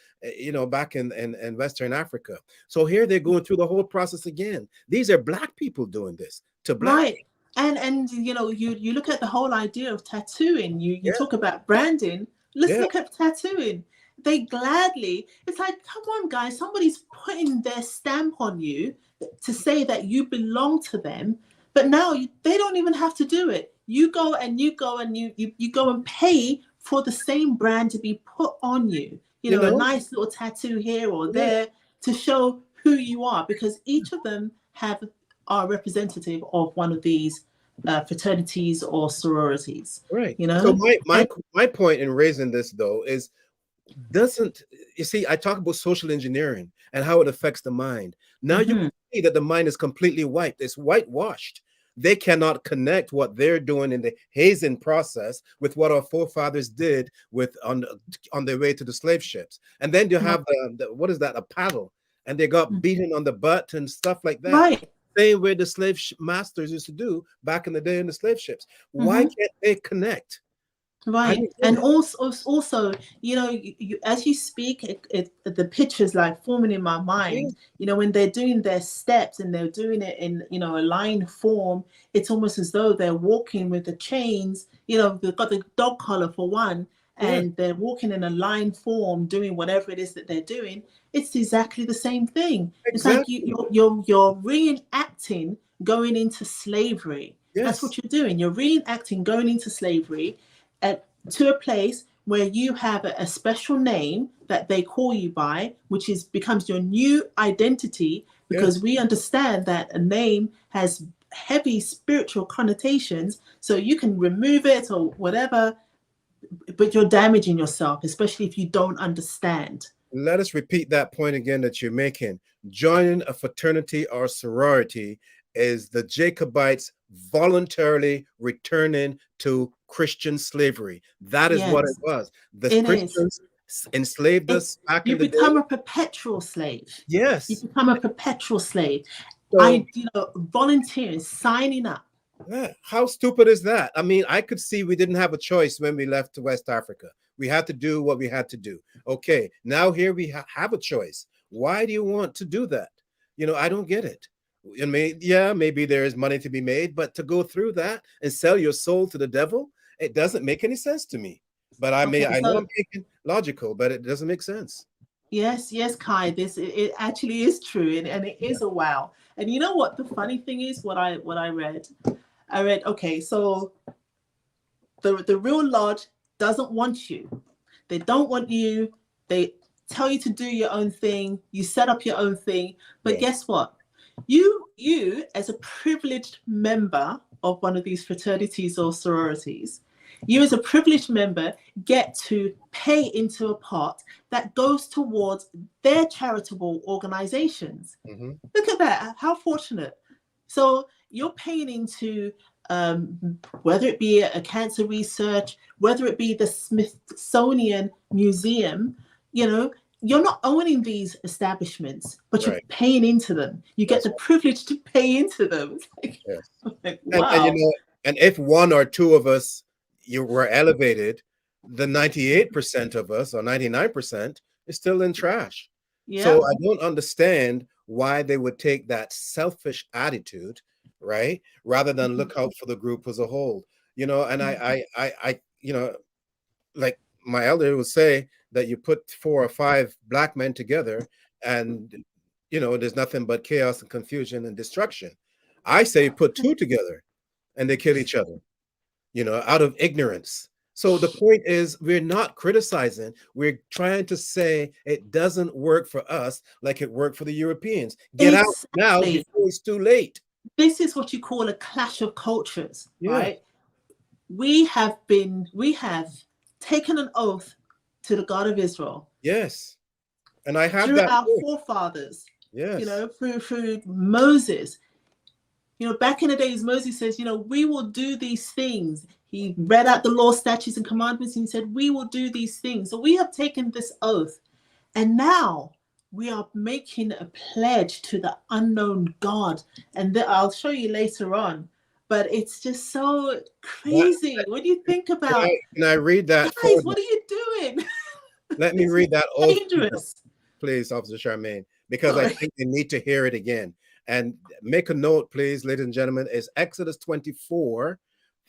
back in Western Africa. So here they're going through the whole process again. These are Black people doing this to Black people. And you look at the whole idea of tattooing. You talk about branding. Let's look at tattooing. They gladly, it's like, come on, guys, somebody's putting their stamp on you to say that you belong to them. But now they don't even have to do it. You go and you go and pay for the same brand to be put on you. A nice little tattoo here or there to show who you are, because each of them are representative of one of these fraternities or sororities. Right. So my point in raising this though is, you see, I talk about social engineering and how it affects the mind. Now you can see that the mind is completely wiped. It's whitewashed. They cannot connect what they're doing in the hazing process with what our forefathers did on their way to the slave ships. And then you have what is that? A paddle. And they got beaten on the butt and stuff like that. Right. Same way the slave masters used to do back in the day in the slave ships. Why can't they connect? Right. And also, you, as you speak, the pictures like forming in my mind, when they're doing their steps and they're doing it in, a line form, it's almost as though they're walking with the chains, they've got the dog collar for one, and they're walking in a line form, doing whatever it is that they're doing. It's exactly the same thing. Exactly. It's like you're reenacting going into slavery. That's Yes. what you're doing. You're reenacting going into slavery to a place where you have a special name that they call you by, which is becomes your new identity, because Yes. we understand that a name has heavy spiritual connotations. So you can remove it or whatever, but you're damaging yourself, especially if you don't understand. Let us repeat that point again that you're making. Joining a fraternity or sorority is the Jacobites voluntarily returning to Christian slavery. That is what it Yes, was. The it is. Christians enslaved It, us back you in the become day. a perpetual slave. You Yes. become a perpetual slave. So Volunteering, signing up. yeah, how stupid is that? I mean, I could see we didn't have a choice when we left to West Africa. We had to do what we had to do. Okay, now here we have a choice. Why do you want to do that? I don't get it. I mean, yeah, maybe there is money to be made, but to go through that and sell your soul to the devil, it doesn't make any sense to me. But Okay, I know so I'm making logical, but it doesn't make sense. yes, Kai, it actually is true, and it Yeah. is a wow. And you know what the funny thing is, what I read? I read, okay, so the real lodge doesn't want you. They don't want you. They tell you to do your own thing. You set up your own thing. But Yeah. guess what? You as a privileged member of one of these fraternities or sororities, you as a privileged member get to pay into a pot that goes towards their charitable organizations. Mm-hmm. Look at that. How fortunate. So you're paying into whether it be a cancer research, whether it be the Smithsonian Museum, you're not owning these establishments, but you're Right. paying into them. You get That's the privilege to pay into them. yes. Like, And wow. and if one or two of us you were elevated, the 98% of us or 99% is still in trash. So Yeah. I don't understand why they would take that selfish attitude, right? Rather than look out for the group as a whole. And like my elder would say that you put 4 or 5 black men together and there's nothing but chaos and confusion and destruction. I say put 2 together and they kill each other, out of ignorance. So the point is, we're not criticizing. We're trying to say it doesn't work for us like it worked for the Europeans. Get out now Exactly. before it's too late. This is what you call a clash of cultures, Yeah. right? We have taken an oath to the God of Israel Yes. And I have through that. our Too. forefathers, Yes. through Moses. Back in the days, Moses says, we will do these things. He read out the law, statutes, and commandments, and he said, we will do these things. So we have taken this oath. And now we are making a pledge to the unknown God. And I'll show you later on. But it's just so That, crazy when you think about, can I read that for guys, them? what are you doing? Let me It's read that oath to them, dangerous. please, Officer Charmaine, because I Sorry. think they need to hear it again. And make a note, please, ladies and gentlemen, is Exodus 24,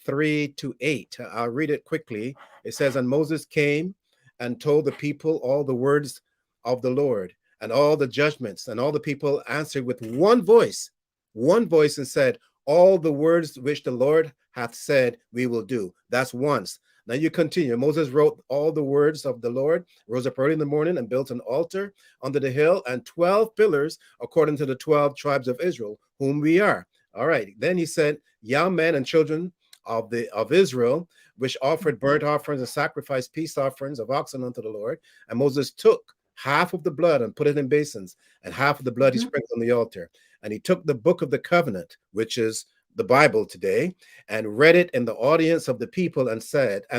3-8. I'll read it quickly. It says, and Moses came and told the people all the words of the Lord and all the judgments, and all the people answered with one voice, and said, all the words which the Lord hath said we will do. That's once. Now you continue. Moses wrote all the words of the Lord, rose up early in the morning and built an altar under the hill and 12 pillars according to the 12 tribes of Israel, whom we are. All right. Then he said, young men and children of Israel, which offered burnt offerings and sacrificed peace offerings of oxen unto the Lord. And Moses took half of the blood and put it in basins, and half of the blood he sprinkled on the altar. And he took the book of the covenant, which is the Bible today, and read it in the audience of the people, and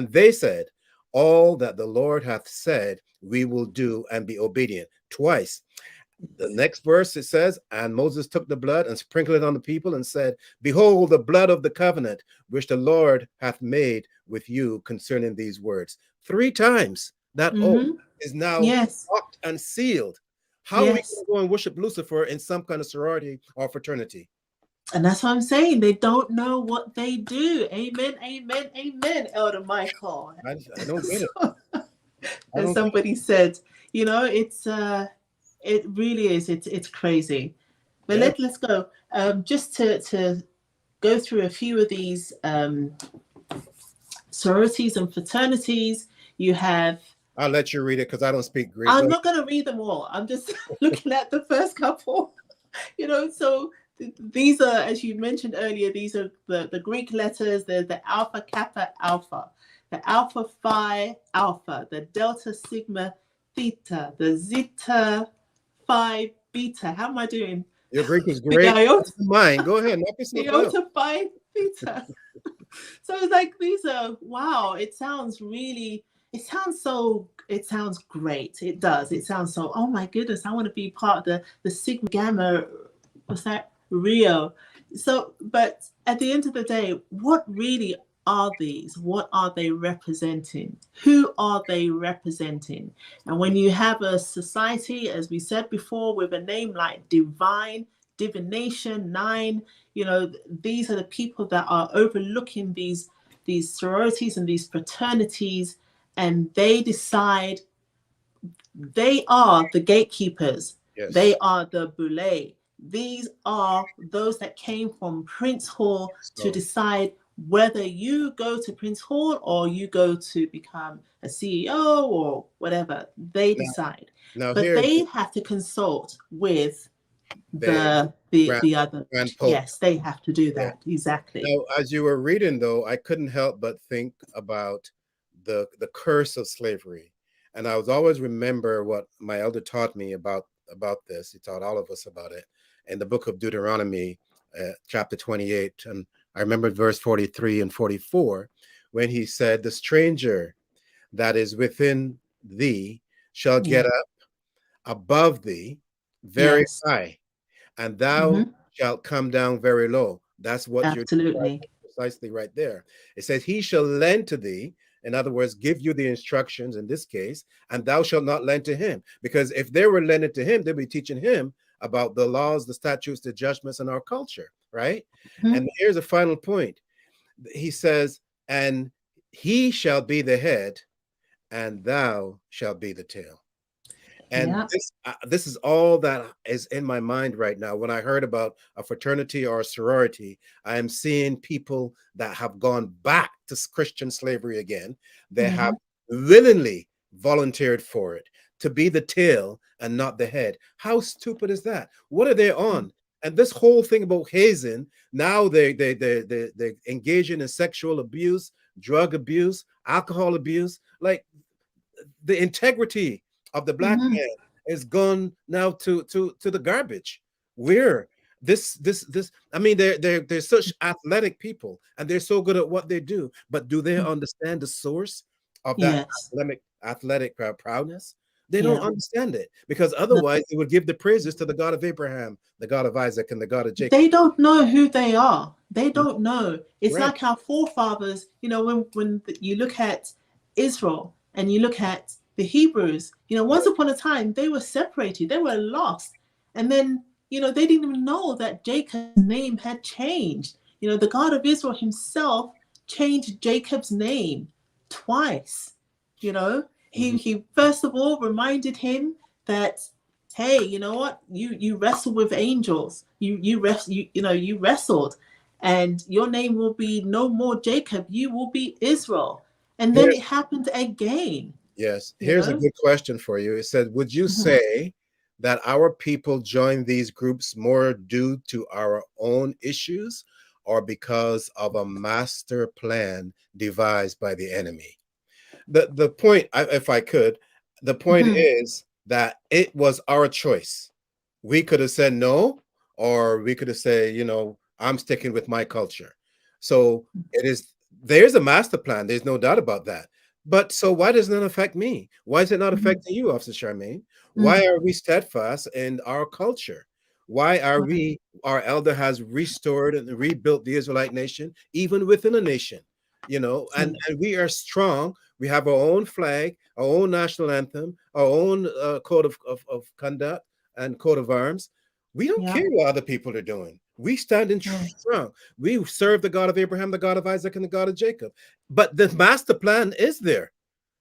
they said, all that the Lord hath said, we will do and be obedient. Twice. The next verse, it says, and Moses took the blood and sprinkled it on the people and said, behold, the blood of the covenant, which the Lord hath made with you concerning these words. 3 times that oath is now Yes. locked and sealed. How are we Yes. going to go and worship Lucifer in some kind of sorority or fraternity? And that's what I'm saying. They don't know what they do. Amen, amen, amen, Elder Michael. I don't get it. As somebody said, it really is. It's crazy. But Yeah. let's go. Just to go through a few of these sororities and fraternities. You have. I'll let you read it because I don't speak Greek. I'm not going to read them all. I'm just looking at the first couple. So these are, as you mentioned earlier, these are the Greek letters. There's the Alpha, Kappa, Alpha, the Alpha Phi, Alpha, the Delta, Sigma, Theta, the Zeta, Phi, Beta. How am I doing? Your Greek is The great. Iota, Mine. Go ahead. Knock yourself out. Iota, Phi, Theta. So it's like these are, wow, it sounds really, it sounds great. It does. It sounds so, oh my goodness, I want to be part of the Sigma Gamma, what's that? Rio. So, but at the end of the day, what really are these? What are they representing? Who are they representing? And when you have a society, as we said before, with a name like Divine, Divination, Nine, these are the people that are overlooking these sororities and these fraternities, and they decide. They are the gatekeepers. Yes. They are the boule. These are those that came from Prince Hall to decide whether you go to Prince Hall or you go to become a CEO or whatever. They decide. Now But here they have to consult with the other. Grand Pope. Yes, they have to do that. Yeah. Exactly. Now, as you were reading, though, I couldn't help but think about the curse of slavery. And I was always remember what my elder taught me about this. He taught all of us about it in the book of Deuteronomy, chapter 28. And I remember verse 43 and 44, when he said, the stranger that is within thee shall get up above thee very high, and thou shalt come down very low. That's what absolutely you're precisely right there. It says, he shall lend to thee. In other words, give you the instructions in this case, and thou shalt not lend to him. Because if they were lending to him, they'd be teaching him about the laws, the statutes, the judgments in our culture, right? And here's a final point. He says, and he shall be the head, and thou shalt be the tail. And this is all that is in my mind right now. When I heard about a fraternity or a sorority, I am seeing people that have gone back to Christian slavery again. They have willingly volunteered for it, to be the tail and not the head. How stupid is that? What are they on? And this whole thing about hazing, now they engaging in sexual abuse, drug abuse, alcohol abuse, like the integrity of the black man is gone now to the garbage. Where this I mean, they're such athletic people and they're so good at what they do, but do they understand the source of that athletic proudness? They don't understand it, because otherwise they would give the praises to the God of Abraham, the God of Isaac, and the God of Jacob. They don't know who they are. They don't know. It's like our forefathers, when you look at Israel and you look at the Hebrews, once upon a time, they were separated, they were lost. And then, they didn't even know that Jacob's name had changed. The God of Israel himself changed Jacob's name twice. He first of all reminded him that, hey, you know what? You wrestle with angels. You wrestled, and your name will be no more Jacob. You will be Israel. And then it happened again. Yes. Here's a good question for you. It said, would you say that our people join these groups more due to our own issues or because of a master plan devised by the enemy? The point, if I could, the point is that it was our choice. We could have said no, or we could have said, I'm sticking with my culture. So there's a master plan. There's no doubt about that. But so why does it not affect me? Why is it not affecting you, Officer Charmaine? Why are we steadfast in our culture? Why are our elder has restored and rebuilt the Israelite nation, even within a nation, and we are strong. We have our own flag, our own national anthem, our own code of conduct and coat of arms. We don't care what other people are doing. We stand in strong. We serve the God of Abraham, the God of Isaac, and the God of Jacob. But the master plan is there.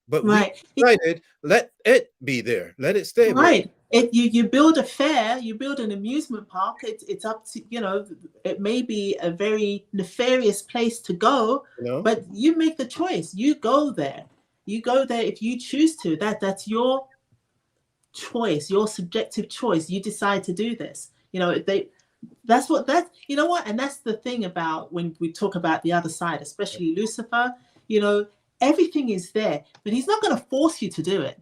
but we Right. decided let it be there, let it stay where. Right. You build a fair, you build an amusement park. It's up to, it may be a very nefarious place to go, You know, but you make the choice. You go there. You go there if you choose to. That's your choice, your subjective choice. You decide to do this. And that's the thing about when we talk about the other side, especially Lucifer, everything is there, but he's not going to force you to do it.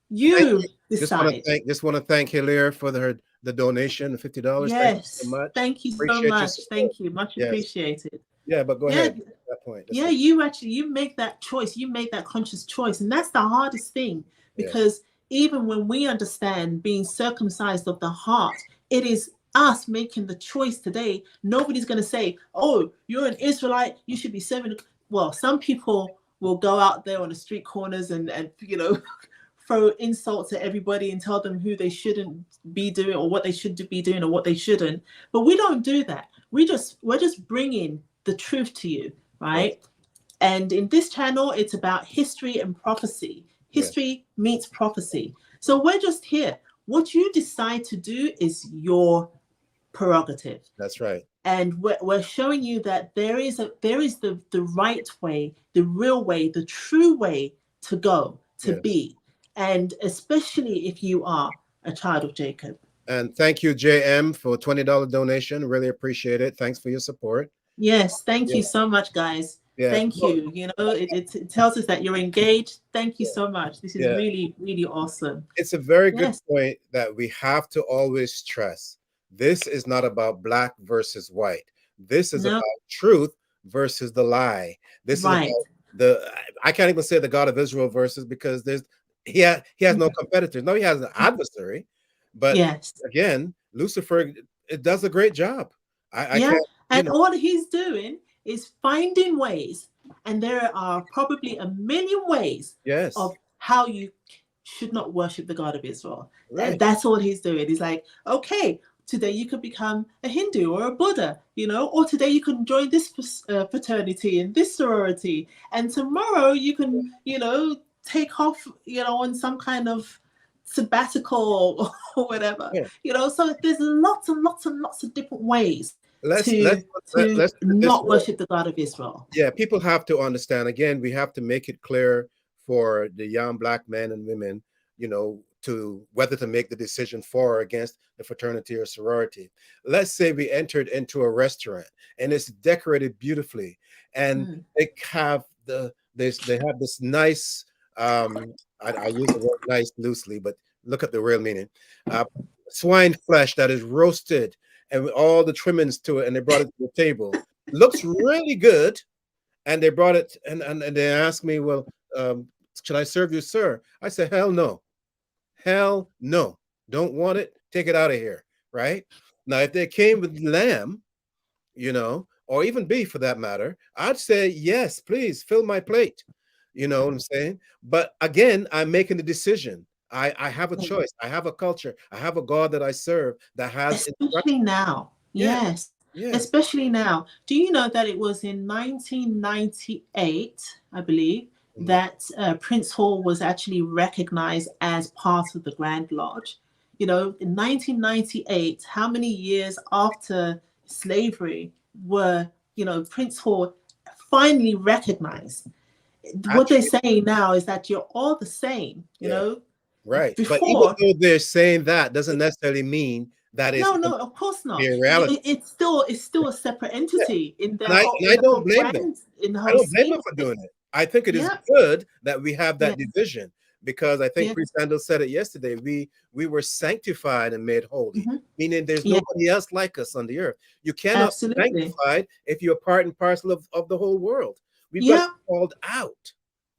thank You you. decide. Just want to thank Hilaire for the donation, $50. Thank you so Yes, much. thank you so Appreciate your much. support. Thank you, much Yes. appreciated. Yeah, but go Yeah, ahead. That point. yeah, you make that choice. You make that conscious choice, and that's the hardest thing, Yes. because even when we understand being circumcised of the heart, it is us making the choice today. Nobody's going to say, "Oh, you're an Israelite. You should be serving." Well, some people will go out there on the street corners and throw insults at everybody and tell them who they shouldn't be doing or what they should be doing or what they shouldn't. But we don't do that. We're just bringing the truth to you, Yes. right? And in this channel, it's about history and prophecy. Yes. History meets prophecy. So we're just here. What you decide to do is your prerogative. That's right. And we're showing you that there is the right way, the real way, the true way to go, to Yes. be. And especially if you are a child of Jacob. And thank you, JM, for $20 donation. Really appreciate it. Thanks for your support. Yes, thank Yeah. you so much, guys. Yeah. Thank you. It tells us that you're engaged. Thank you so much. This is Yeah. really, really awesome. It's a very good Yes. point that we have to always stress. This is not about black versus white. This is No, about truth versus the lie. This is right. about I can't even say the God of Israel versus, because he has no competitors. No, he has an adversary. But Yes. again, Lucifer, it does a great job. I Yeah. can't, And all he's doing is finding ways, and there are probably a million ways yes. of how you should not worship the God of Israel. Right. That's all he's doing. He's like, okay, today you could become a Hindu or a Buddha, or today you can join this fraternity and this sorority, and tomorrow you can, take off, on some kind of sabbatical or whatever. Yeah. So there's lots and lots and lots of different ways Let's to put it this not way. worship the God of Israel. Yeah, people have to understand. Again, we have to make it clear for the young black men and women, to whether to make the decision for or against the fraternity or sorority. Let's say we entered into a restaurant and it's decorated beautifully, and they have they have this nice I use the word nice loosely, but look at the real meaning. Swine flesh that is roasted and with all the trimmings to it, and they brought it to the table. Looks really good. And they brought it, and they asked me, well, should I serve you, sir? I said, hell no. Hell no. Don't want it. Take it out of here. Right? Now, if they came with lamb, or even beef for that matter, I'd say, yes, please fill my plate. You know what I'm saying? But again, I'm making the decision. I have a choice. I have a culture. I have a God that I serve that has Especially now. Yeah. Yes. Yes. Especially now. Do you know that it was in 1998, I believe, that Prince Hall was actually recognized as part of the Grand Lodge? In 1998, how many years after slavery were, Prince Hall finally recognized? What they're saying now is that you're all the same, Right. Before, but even though they're saying that doesn't necessarily mean that it's no, of course not. in reality. It's still a separate entity in their And whole, I don't blame them. in the I whole don't blame them scheme. for doing it. I think it is good that we have that division, because I think Priest Sandal said it yesterday. We were sanctified and made holy, meaning there's nobody else like us on the earth. You cannot be sanctified if you're part and parcel of the whole world. We've got to be called out.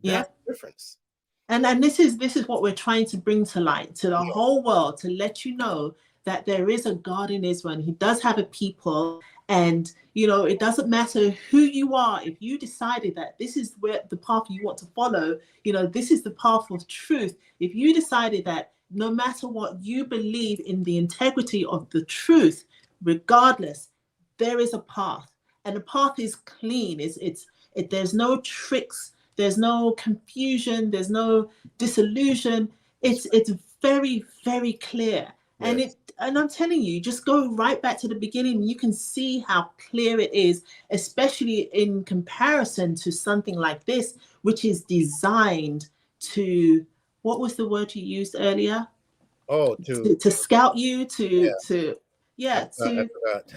That's the difference. And this is what we're trying to bring to light to the whole world, to let you know that there is a God in Israel, and he does have a people. And it doesn't matter who you are. If you decided that this is where the path you want to follow, this is the path of truth. If you decided that no matter what you believe in the integrity of the truth, regardless, there is a path, and the path is clean. There's no tricks. there's no confusion, there's no disillusion. It's very, very clear. Yes. And I'm telling you, just go right back to the beginning. You can see how clear it is, especially in comparison to something like this, which is designed to, what was the word you used earlier? Oh, To scout you, yeah, yeah, I to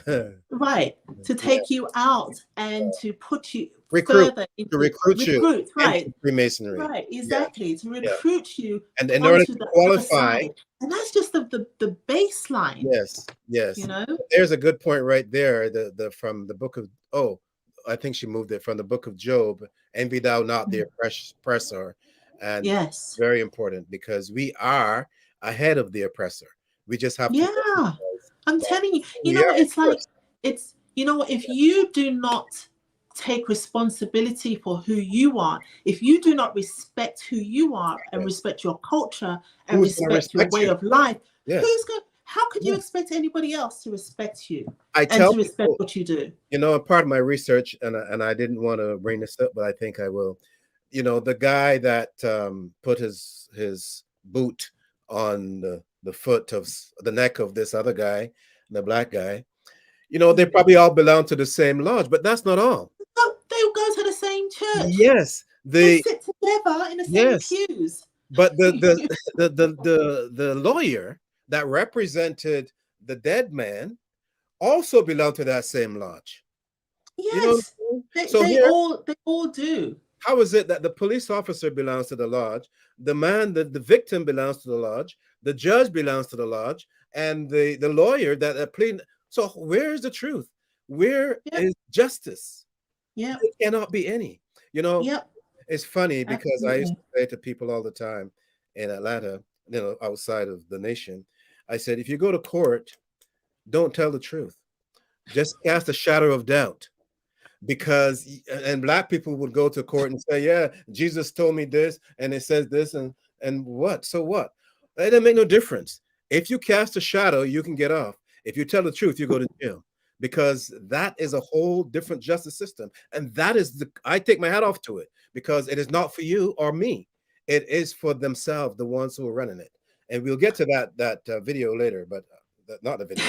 forgot. right, to Yeah, take you out and to put you recruit further to into recruit you recruit, into right, Freemasonry. right, Yeah, exactly, to yeah. recruit you And in order onto to the other qualify, side. And that's just the baseline, yes, you yes. know. There's a good point right there. The from the book of, oh, I think she moved it from the book of Job. Envy thou not the oppressor, and Yes. very important because we are ahead of the oppressor. We just have to Yeah. recognize I'm that telling you, you we know, are it's like, first. it's, you know, if you do not take responsibility for who you are, if you do not respect who you are and Yes. respect your culture and Who's going to respect your respect way you? of life, Yes. who's going, how could you Yeah. expect anybody else to respect you I and tell to respect people, what you do? you know, part of my research, and I didn't want to bring this up, but I think I will. You know, the guy that put his boot on the foot of the neck of this other guy, the black guy. You know, they probably all belong to the same lodge, but that's not all. No, they go to the same church. Yes, They the sit together in the same yes, pews. but the lawyer that represented the dead man also belonged to that same lodge. You know what Yes, I'm saying? they, So they here, all they all do. how is it that the police officer belongs to the lodge, the man, the victim belongs to the lodge, the judge belongs to the lodge, and the lawyer that plead? So where is the truth? Where Yep, is justice? yep, There cannot be any. You know, yep, it's funny because I used absolutely. to say to people all the time in Atlanta, you know, outside of the nation, I said, if you go to court, don't tell the truth. Just cast a shadow of doubt because and black people would go to court and say, yeah, Jesus told me this and it says this, and what, so what? It doesn't make no difference. If you cast a shadow, you can get off. If you tell the truth, you go to jail, because that is a whole different justice system. And that is the, I take my hat off to it, because it is not for you or me. It is for themselves, the ones who are running it. And we'll get to that video later, but not the video,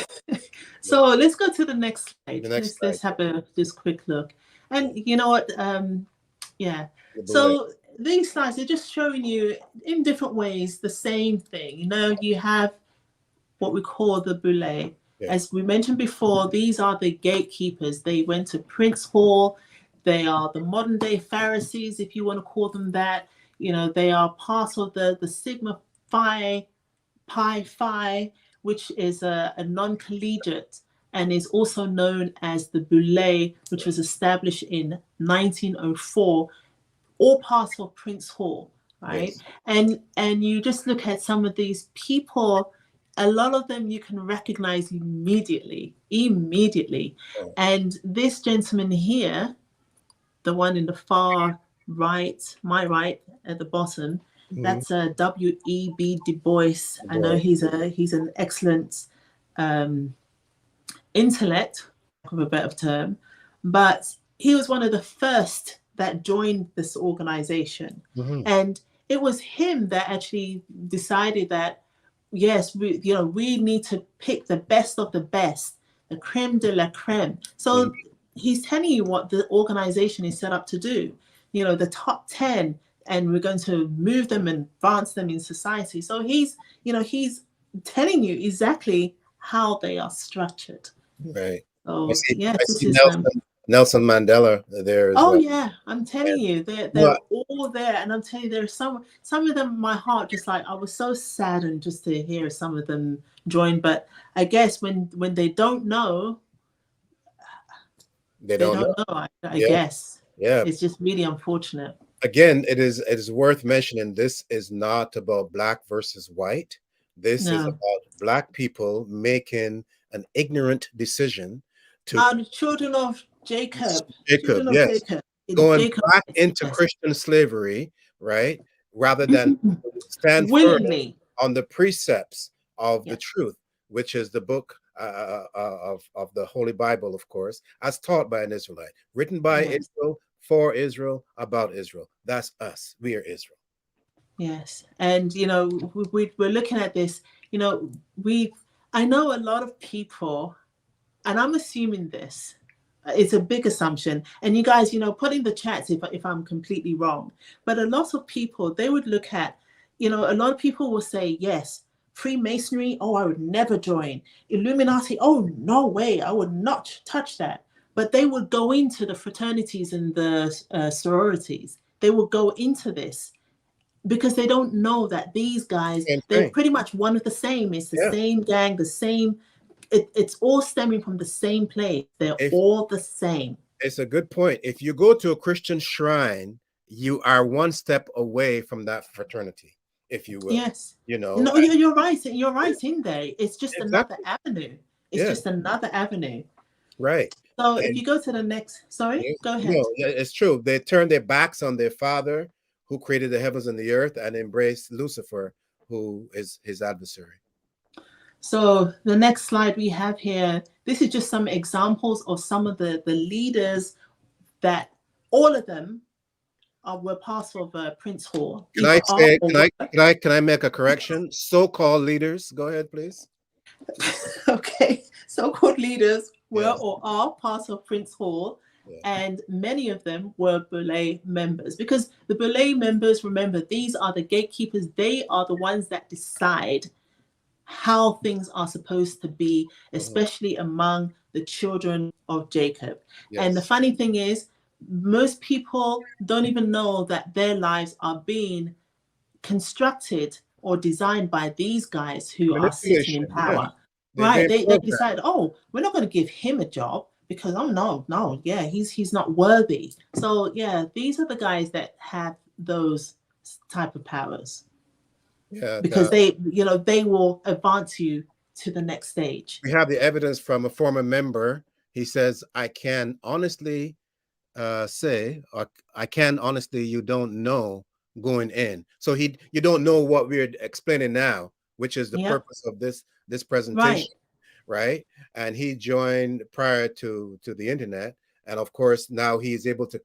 So let's go to the next slide. the next Let's slide. have a just quick look. And you know what? Yeah. The bullet. So these slides are just showing you in different ways the same thing. You know, you have what we call the boule. Yeah. As we mentioned before, these are the gatekeepers. They went to Prince Hall. They are the modern day Pharisees, if you want to call them that. You know, they are part of the Sigma Phi Pi Phi, which is a non-collegiate and is also known as the Boule, which was established in 1904, all part of Prince Hall, right? Yes. And you just look at some of these people, a lot of them you can recognize immediately. Oh. And this gentleman here, the one in the far right, my right at the bottom, Mhm. that's W.E.B. Du Bois. I know Boy. he's an excellent intellect, for a better term, but he was one of the first that joined this organization. Mhm. And it was him that actually decided that, yes, we need to pick the best of the best, the creme de la creme. Mhm. So he's telling you what the organization is set up to do, the top 10, and we're going to move them and advance them in society. So he's telling you exactly how they are structured. Right. So I yes, this see is Nelson Mandela there as oh well. yeah, I'm telling And you, they're no, all there, and I'm telling you, there's some of them. My heart just like I was so saddened just to hear some of them join. But I guess when they don't know, they they don't don't know. know. I Yeah, guess yeah. it's just really unfortunate. Again, it is worth mentioning. This is not about black versus white. This is No, about black people making an ignorant decision to are the children of Jacob, Jacob. children of Yes, Jacob, going Jacob, back into yes, Christian slavery, right? Rather than stand firm willingly, on the precepts of the yeah, truth, which is the book of the Holy Bible, of course, as taught by an Israelite, written by yes, Israel for Israel, about Israel. That's us. We are Israel. Yes. And, we're looking at this, I know a lot of people, and I'm assuming this, it's a big assumption. And you guys, put in the chats if I'm completely wrong. But a lot of people, they would look at, a lot of people will say, yes, Freemasonry, oh, I would never join. Illuminati, oh, no way, I would not touch that. But they would go into the fraternities and the sororities. They will go into this because they don't know that these guys, Same they're thing. pretty much one of the same. It's the Yeah. same gang, the same. It's all stemming from the same place. They're all the same. It's a good point. If you go to a Christian shrine, you are one step away from that fraternity, if you will. Yes. No, you're right. You're right in there. It's just exactly. another avenue. It's just another avenue. Right. So if you go to the next, sorry, go ahead. No, it's true. They turned their backs on their father who created the heavens and the earth and embraced Lucifer, who is his adversary. So the next slide we have here, this is just some examples of some of the leaders that all of them were part of Prince Hall. Can I make a correction? So-called leaders. Go ahead, please. Okay. So-called leaders were or are part of Prince Hall. Yeah. And many of them were Belay members, because the Belay members, remember, these are the gatekeepers. They are the ones that decide how things are supposed to be, especially among the children of Jacob. Yes. And the funny thing is, most people don't even know that their lives are being constructed or designed by these guys who are sitting in power. Yeah. Right? They decide, oh, we're not going to give him a job because he's not worthy. So yeah, these are the guys that have those type of powers. Yeah, because they will advance you to the next stage. We have the evidence from a former member. He says, I can honestly say, or I can honestly, you don't know going in. So you don't know what we're explaining now, which is the purpose of this presentation, right? And he joined prior to the internet. And of course, now he is able to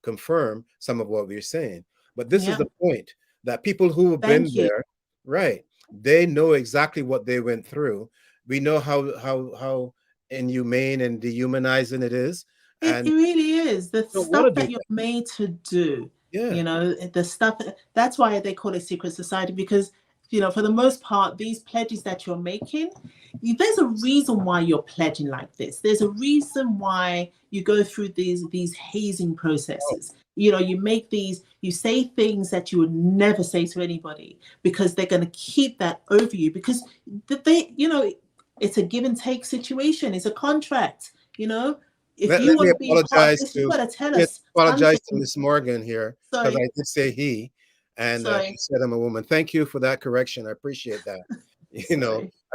confirm some of what we're saying. But this is the point. That people who have been there, right, they know exactly what they went through. We know how inhumane and dehumanizing it is. It really is. The stuff that you're made to do, the stuff, that's why they call it secret society, because, for the most part, these pledges that you're making, there's a reason why you're pledging like this. There's a reason why you go through these hazing processes. You make you say things that you would never say to anybody, because they're going to keep that over you, because it's a give and take situation. It's a contract, If you want to be part of this, you got to tell us. Apologize to Miss Morgan here, because I did say he, and she said I'm a woman. Thank you for that correction. I appreciate that.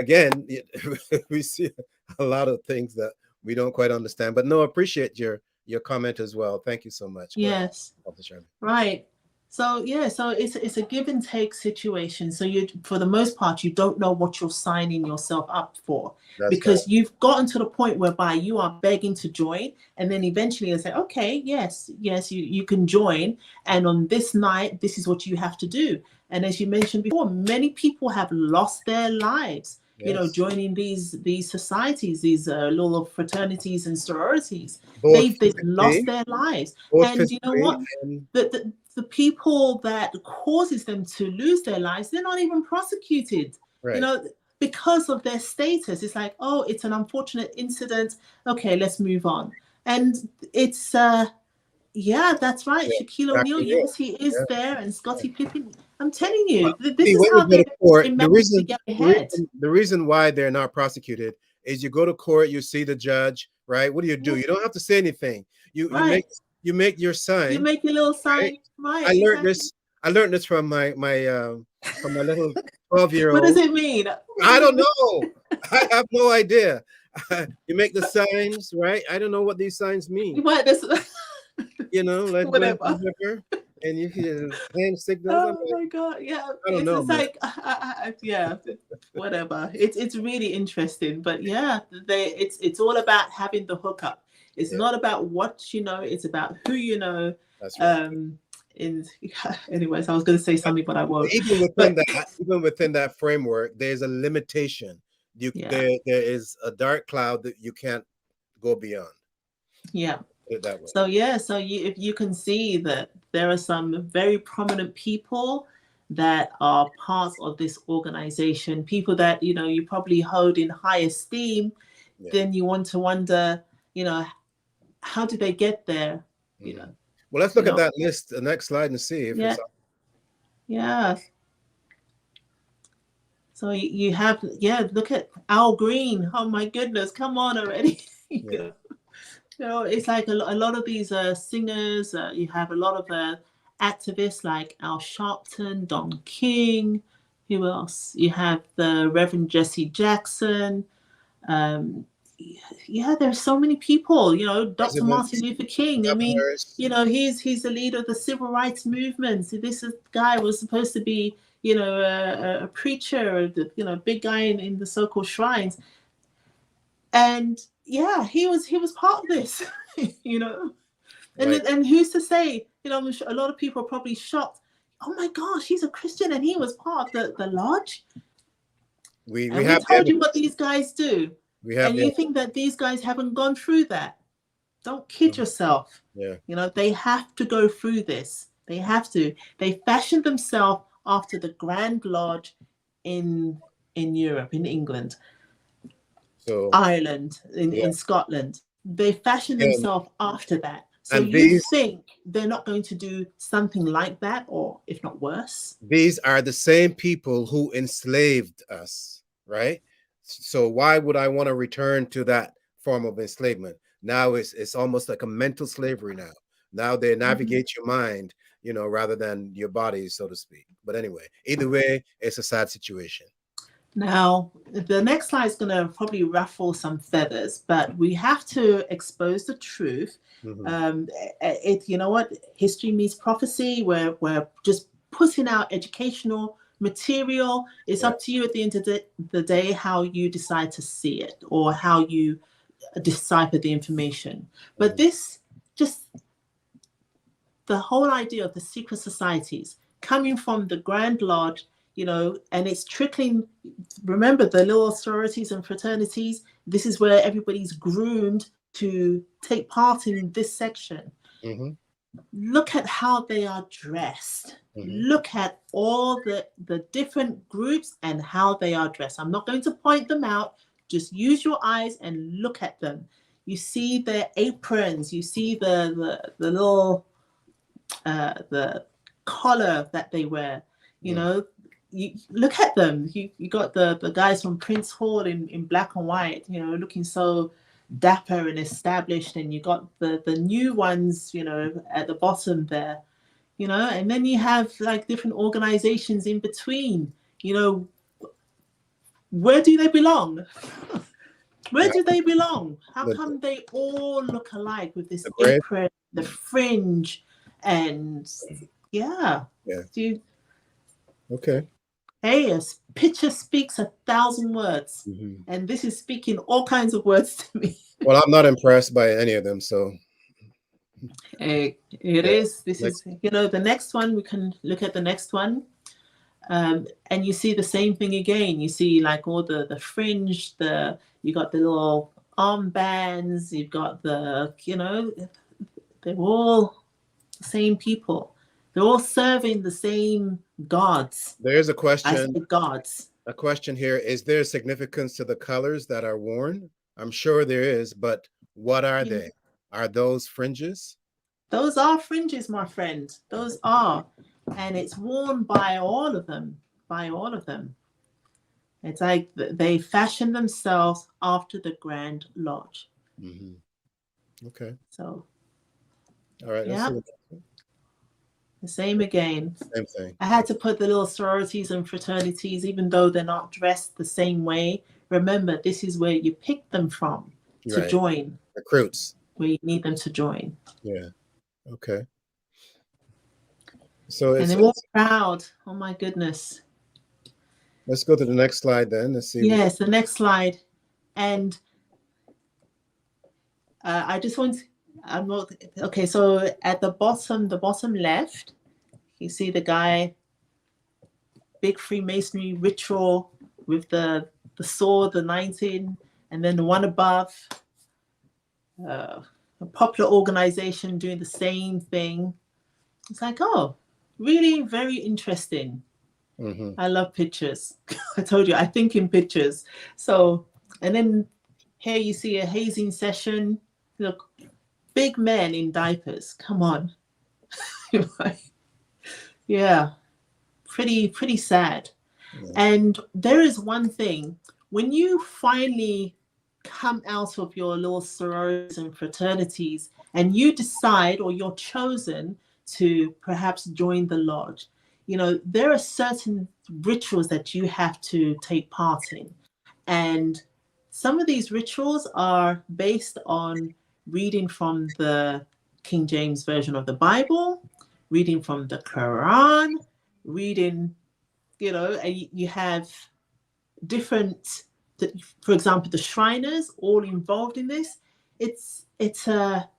Again, we see a lot of things that we don't quite understand, but no, appreciate your comment as well. Thank you so much. Yes. Right. So so it's a give and take situation. So for the most part, you don't know what you're signing yourself up for. Because you've gotten to the point whereby you are begging to join, and then eventually they say, okay, yes, you can join, and on this night, this is what you have to do. And as you mentioned before, many people have lost their lives. Joining these societies, these little fraternities and sororities. They've lost their lives. And you know what? The people that causes them to lose their lives, they're not even prosecuted. Right. Because of their status. It's like, oh, it's an unfortunate incident. Okay, let's move on. And it's that's right. Shaquille O'Neal, yes, he is there, and Scottie Pippen. I'm telling you, this is how they manage to get ahead. The reason why they're not prosecuted is you go to court, you see the judge, right? What do? You don't have to say anything. You make your sign. You make your little sign. Right. I learned this from my little 12-year-old. What does it mean? I don't know. I have no idea. You make the signs, right? I don't know what these signs mean. What this? Like whatever. And you hear hand signals. Oh my God! Yeah, I don't know. It's like whatever. It's really interesting, but it's all about having the hookup. It's not about what you know, it's about who you know. That's right. Anyways, I was going to say something, but I won't. Even within that framework, there's a limitation. There is a dark cloud that you can't go beyond. Yeah. Put it that way. So if you can see that there are some very prominent people that are parts of this organization, people that you probably hold in high esteem, then you want to wonder, how did they get there? Well, let's look at that list, the next slide, and see if it's So you have look at Al Green. Oh my goodness, come on already. It's like a lot of these singers. You have a lot of activists like Al Sharpton, Don King. Who else? You have the Reverend Jesse Jackson. There's so many people. Dr. Martin Luther King. I mean, he's the leader of the civil rights movement. So this guy was supposed to be, a preacher, big guy in the so-called shrines. And he was part of this, and who's to say, a lot of people are probably shocked. Oh my gosh, he's a Christian and he was part of the lodge. We told you what these guys do. And you think that these guys haven't gone through that. Don't kid yourself. They have to go through this. They have to. They fashioned themselves after the Grand Lodge in Europe, in England. Ireland, in Scotland. They fashioned themselves after that. So you think they're not going to do something like that, or if not worse? These are the same people who enslaved us, right? So why would I want to return to that form of enslavement? Now it's almost like a mental slavery now. Now they navigate your mind, rather than your body, so to speak. But anyway, either way, it's a sad situation. Now, the next slide is going to probably ruffle some feathers, but we have to expose the truth. You know what? History meets prophecy. We're just putting out educational material. It's up to you at the end of the day how you decide to see it or how you decipher the information. But the whole idea of the secret societies coming from the Grand Lodge, and it's trickling. Remember the little sororities and fraternities? This is where everybody's groomed to take part in this section. Look at how they are dressed. Look at all the different groups and how they are dressed. I'm not going to point them out. Just use your eyes and look at them. You see their aprons. You see the little the collar that they wear. You look at them. You got the guys from Prince Hall in black and white, looking so dapper and established, and you got the new ones, at the bottom there, and then you have like different organizations in between. Where do they belong? Where do they belong? How come they all look alike with this apron, the fringe, and Okay. Hey, a picture speaks 1,000 words, and this is speaking all kinds of words to me. Well, I'm not impressed by any of them, so. It is. This is, the next one. We can look at the next one, and you see the same thing again. You see like all the fringe. You got the little armbands. You've got they're all the same people. They're all serving the same gods. There's a question. I say gods. A question here. Is there significance to the colors that are worn? I'm sure there is, but what are they? Are those fringes? Those are fringes, my friend. Those are. And it's worn by all of them. It's like they fashion themselves after the Grand Lodge. Okay. So. All right. Yeah. The same again. Same thing. I had to put the little sororities and fraternities, even though they're not dressed the same way. Remember, this is where you pick them from to join. Recruits. Where you need them to join. Yeah. Okay. So and they're all proud. Oh my goodness. Let's go to the next slide then. Let's see. Yes, the next slide. And I just want. I'm not okay. So at the bottom left, you see the guy, big Freemasonry ritual with the sword, the 19, and then the one above, a popular organization doing the same thing. It's like, oh, really very interesting. Mm-hmm. I love pictures. I told you, I think in pictures. So, and then here you see a hazing session. Look, big men in diapers. Come on. Yeah, pretty sad. Yeah. And there is one thing, when you finally come out of your little sororities and fraternities and you decide or you're chosen to perhaps join the lodge, there are certain rituals that you have to take part in. And some of these rituals are based on reading from the King James Version of the Bible, reading from the Quran, reading, and you have different, for example, the Shriners all involved in this. It's a,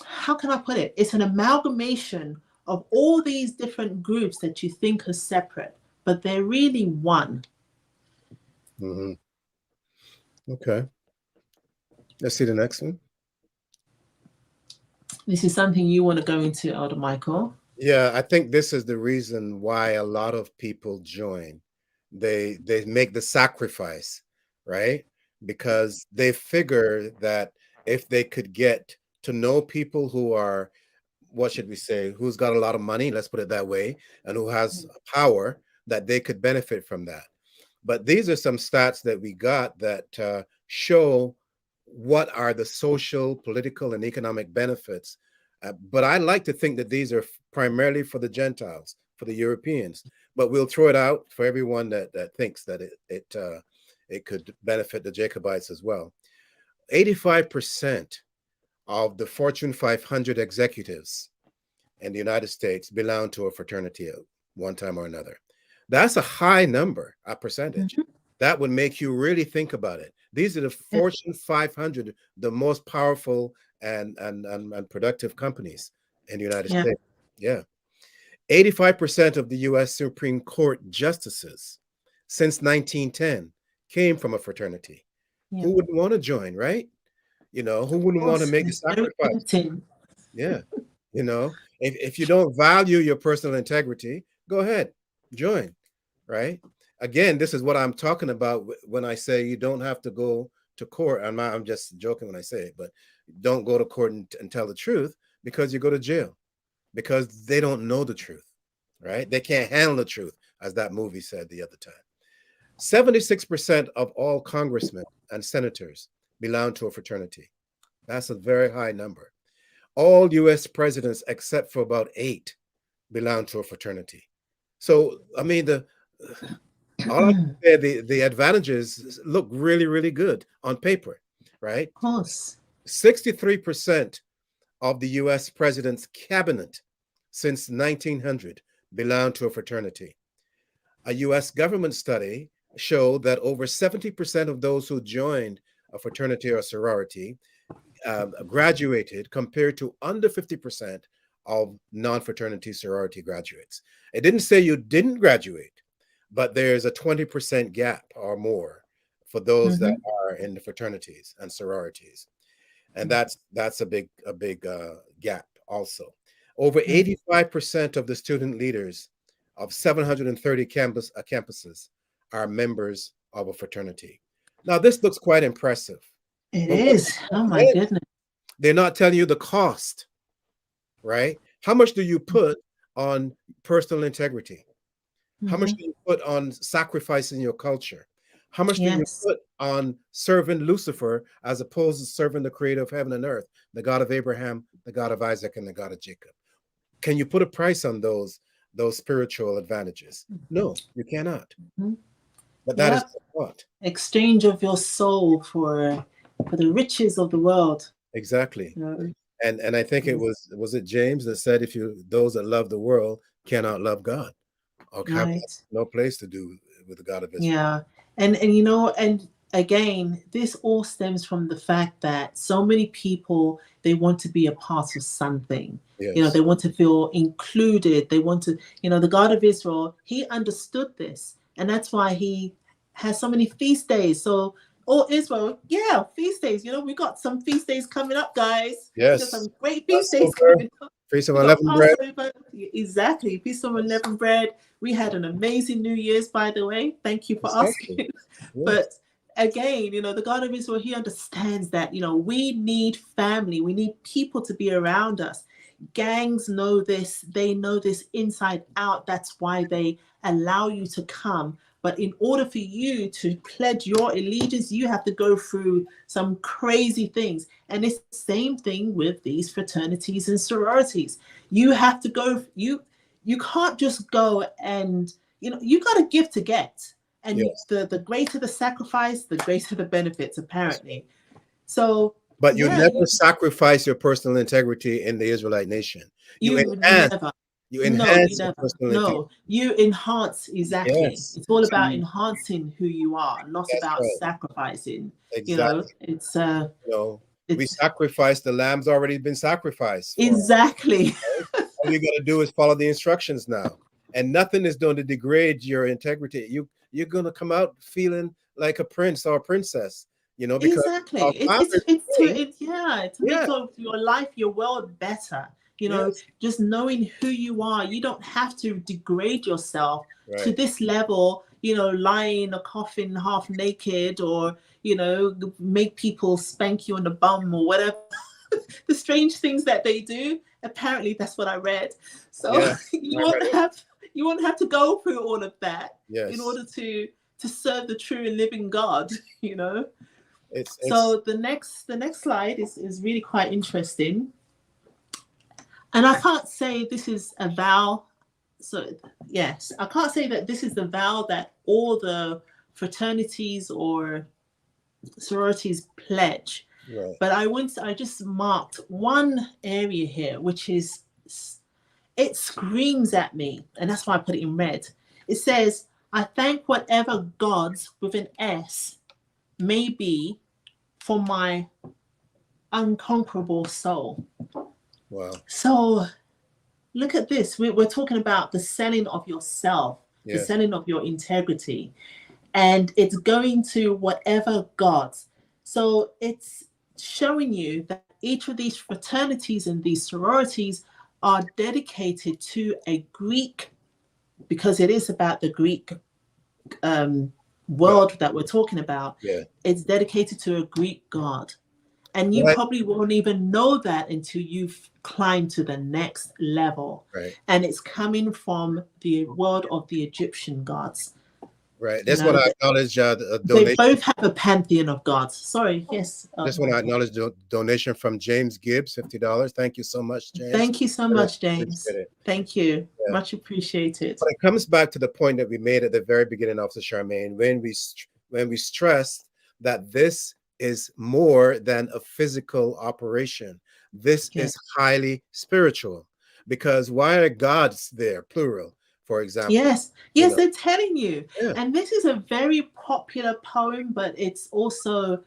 how can I put it? It's an amalgamation of all these different groups that you think are separate, but they're really one. Mm-hmm. Okay. Let's see the next one. This is something you want to go into, Elder Michael. Yeah, I think this is the reason why a lot of people join. They make the sacrifice, right? Because they figure that if they could get to know people who are, what should we say, who's got a lot of money, let's put it that way, and who has power, that they could benefit from that. But these are some stats that we got that show what are the social, political, and economic benefits. But I like to think that these are primarily for the Gentiles, for the Europeans. But we'll throw it out for everyone that thinks that it could benefit the Jacobites as well. 85% of the Fortune 500 executives in the United States belong to a fraternity at one time or another. That's a high number, a percentage. Mm-hmm. That would make you really think about it. These are the Fortune 500, the most powerful and productive companies in the United States. Yeah. 85% of the U.S. Supreme Court justices since 1910 came from a fraternity. Yeah. Who wouldn't want to join, right? Who wouldn't want to make the sacrifice? Yeah. If you don't value your personal integrity, go ahead, join, right? Again, this is what I'm talking about when I say you don't have to go to court. I'm just joking when I say it, but don't go to court and tell the truth, because you go to jail, because they don't know the truth, right? They can't handle the truth, as that movie said the other time. 76% of all congressmen and senators belong to a fraternity. That's a very high number. All U.S. presidents, except for about 8, belong to a fraternity. So, I mean, all I can say, the advantages look really, really good on paper, right? Of course. 63% of the U.S. president's cabinet since 1900 belong to a fraternity. A U.S. government study showed that over 70% of those who joined a fraternity or sorority graduated, compared to under 50% of non-fraternity sorority graduates. It didn't say you didn't graduate, but there's a 20% gap or more for those that are in the fraternities and sororities. And that's a big gap also. Over 85% of the student leaders of 730 campuses are members of a fraternity. Now, this looks quite impressive. It is. Oh my goodness. They're not telling you the cost, right? How much do you put on personal integrity? How much do you put on sacrificing your culture? How much do you put on serving Lucifer as opposed to serving the creator of heaven and earth, the God of Abraham, the God of Isaac, and the God of Jacob? Can you put a price on those spiritual advantages? No, you cannot. But that is what? Exchange of your soul for the riches of the world. Exactly. And I think it was it James that said, those that love the world cannot love God, or have no place to do with the God of Israel. Yeah. And again, this all stems from the fact that so many people, they want to be a part of something. Yes. They want to feel included. They want to, the God of Israel, he understood this. And that's why he has so many feast days. So, all Israel, yeah, feast days. We got some feast days coming up, guys. We got Yes. some great feast days Passover, coming up. Feast of We got Unleavened Bread. Passover. Exactly. Feast of Unleavened Bread. We had an amazing New Year's, by the way. Thank you for Exactly. asking. Yes. But again, the God of Israel, he understands that, we need family. We need people to be around us. Gangs know this. They know this inside out. That's why they allow you to come. But in order for you to pledge your allegiance, you have to go through some crazy things. And it's the same thing with these fraternities and sororities. You have to go, you can't just go and, you got to give to get. And Yes. the greater the sacrifice, the greater the benefits, apparently. So, But you yeah, never sacrifice your personal integrity in the Israelite nation. You you enhance, never. you No, you enhance your never. personal integrity. No, you enhance. Exactly. Yes. It's all So about enhancing who you are, not that's about right. sacrificing. Exactly. It's We it's sacrifice, the lamb's already been sacrificed for us. exactly. Right? All you got to do is follow the instructions now. And nothing is going to degrade your integrity. You're going to come out feeling like a prince or a princess, because Exactly. our Father's king. To make Yeah. your life, your world better. Yes. Just knowing who you are. You don't have to degrade yourself to Right. this level, lying in a coffin half naked, or, make people spank you on the bum or whatever. The strange things that they do. Apparently that's what I read. So Yeah. you I read won't it. have you won't have to go through all of that in Yes. order to serve the true and living God, It's So the next slide is really quite interesting. And I can't say this is a vow. So yes, I can't say that this is the vow that all the fraternities or sororities pledge. right. But I just marked one area here, which is, it screams at me, and that's why I put it in red. It says, I thank whatever gods with an S may be for my unconquerable soul. Wow. So look at this. We're talking about the selling of yourself, the Yes. selling of your integrity, and it's going to whatever gods. So it's showing you that each of these fraternities and these sororities are dedicated to a Greek, because it is about the Greek Well, world that we're talking about. yeah. It's dedicated to a Greek god. And you Right. probably won't even know that until you've climbed to the next level. Right. And it's coming from the world of the Egyptian gods. Right. You That's what know, I acknowledge a they donation. both have a pantheon of gods. Sorry, yes. Just want to acknowledge the donation from James Gibbs, $50. Thank you so much, James. Thank you so I really much, James. appreciate it. Thank you. Yeah. Much appreciated. But it comes back to the point that we made at the very beginning, Officer Charmaine, when we stressed that this is more than a physical operation. This Yeah. is highly spiritual. Because why are gods there, plural, for example? Yes, You yes, know, they're telling you. yeah, And this is a very popular poem, but it's also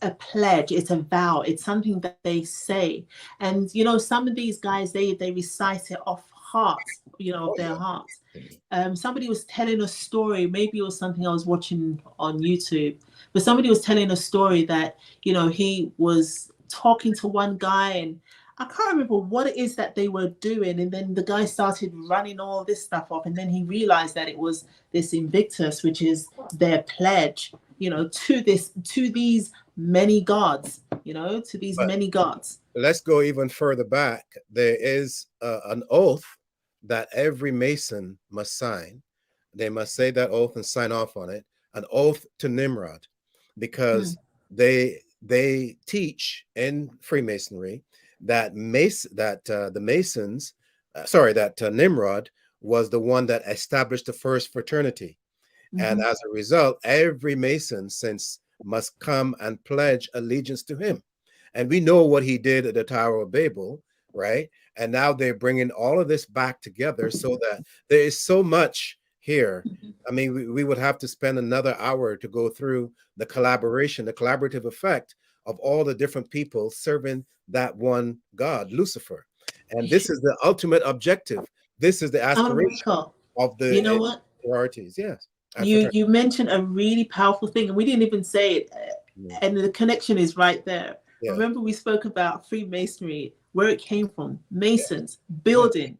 a pledge, it's a vow, it's something that they say. And some of these guys, they recite it off hearts, of oh their yeah, hearts. Somebody was telling a story, maybe it was something I was watching on YouTube, but somebody was telling a story that he was talking to one guy, and I can't remember what it is that they were doing, and then the guy started running all this stuff off, and then he realized that it was this Invictus, which is their pledge, to these many gods, to these but many gods. let's go even further back. There is an oath that every Mason must sign. They must say that oath and sign off on it. An oath to Nimrod, because they teach in Freemasonry that the Masons, that Nimrod was the one that established the first fraternity, and as a result, every Mason since must come and pledge allegiance to him. And we know what he did at the Tower of Babel, right? And now they're bringing all of this back together so that there is so much here. I mean, we would have to spend another hour to go through the collaboration, the collaborative effect of all the different people serving that one God, Lucifer. And this is the ultimate objective. This is the aspiration Michael, of you the know what? sororities. Yes. You mentioned a really powerful thing, and we didn't even say it, and the connection is right there. Yeah. Remember, we spoke about Freemasonry, where it came from, Masons, Yeah. building,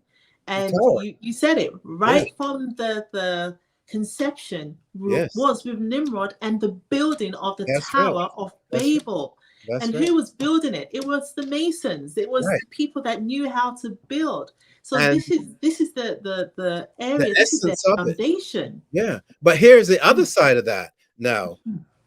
and you said it right from the conception was with Nimrod and the building of the Tower of Babel. And who was building it? It was the Masons. It was the people that knew how to build. So this is the area. This is the foundation. Yeah, but here's the other side of that. Now,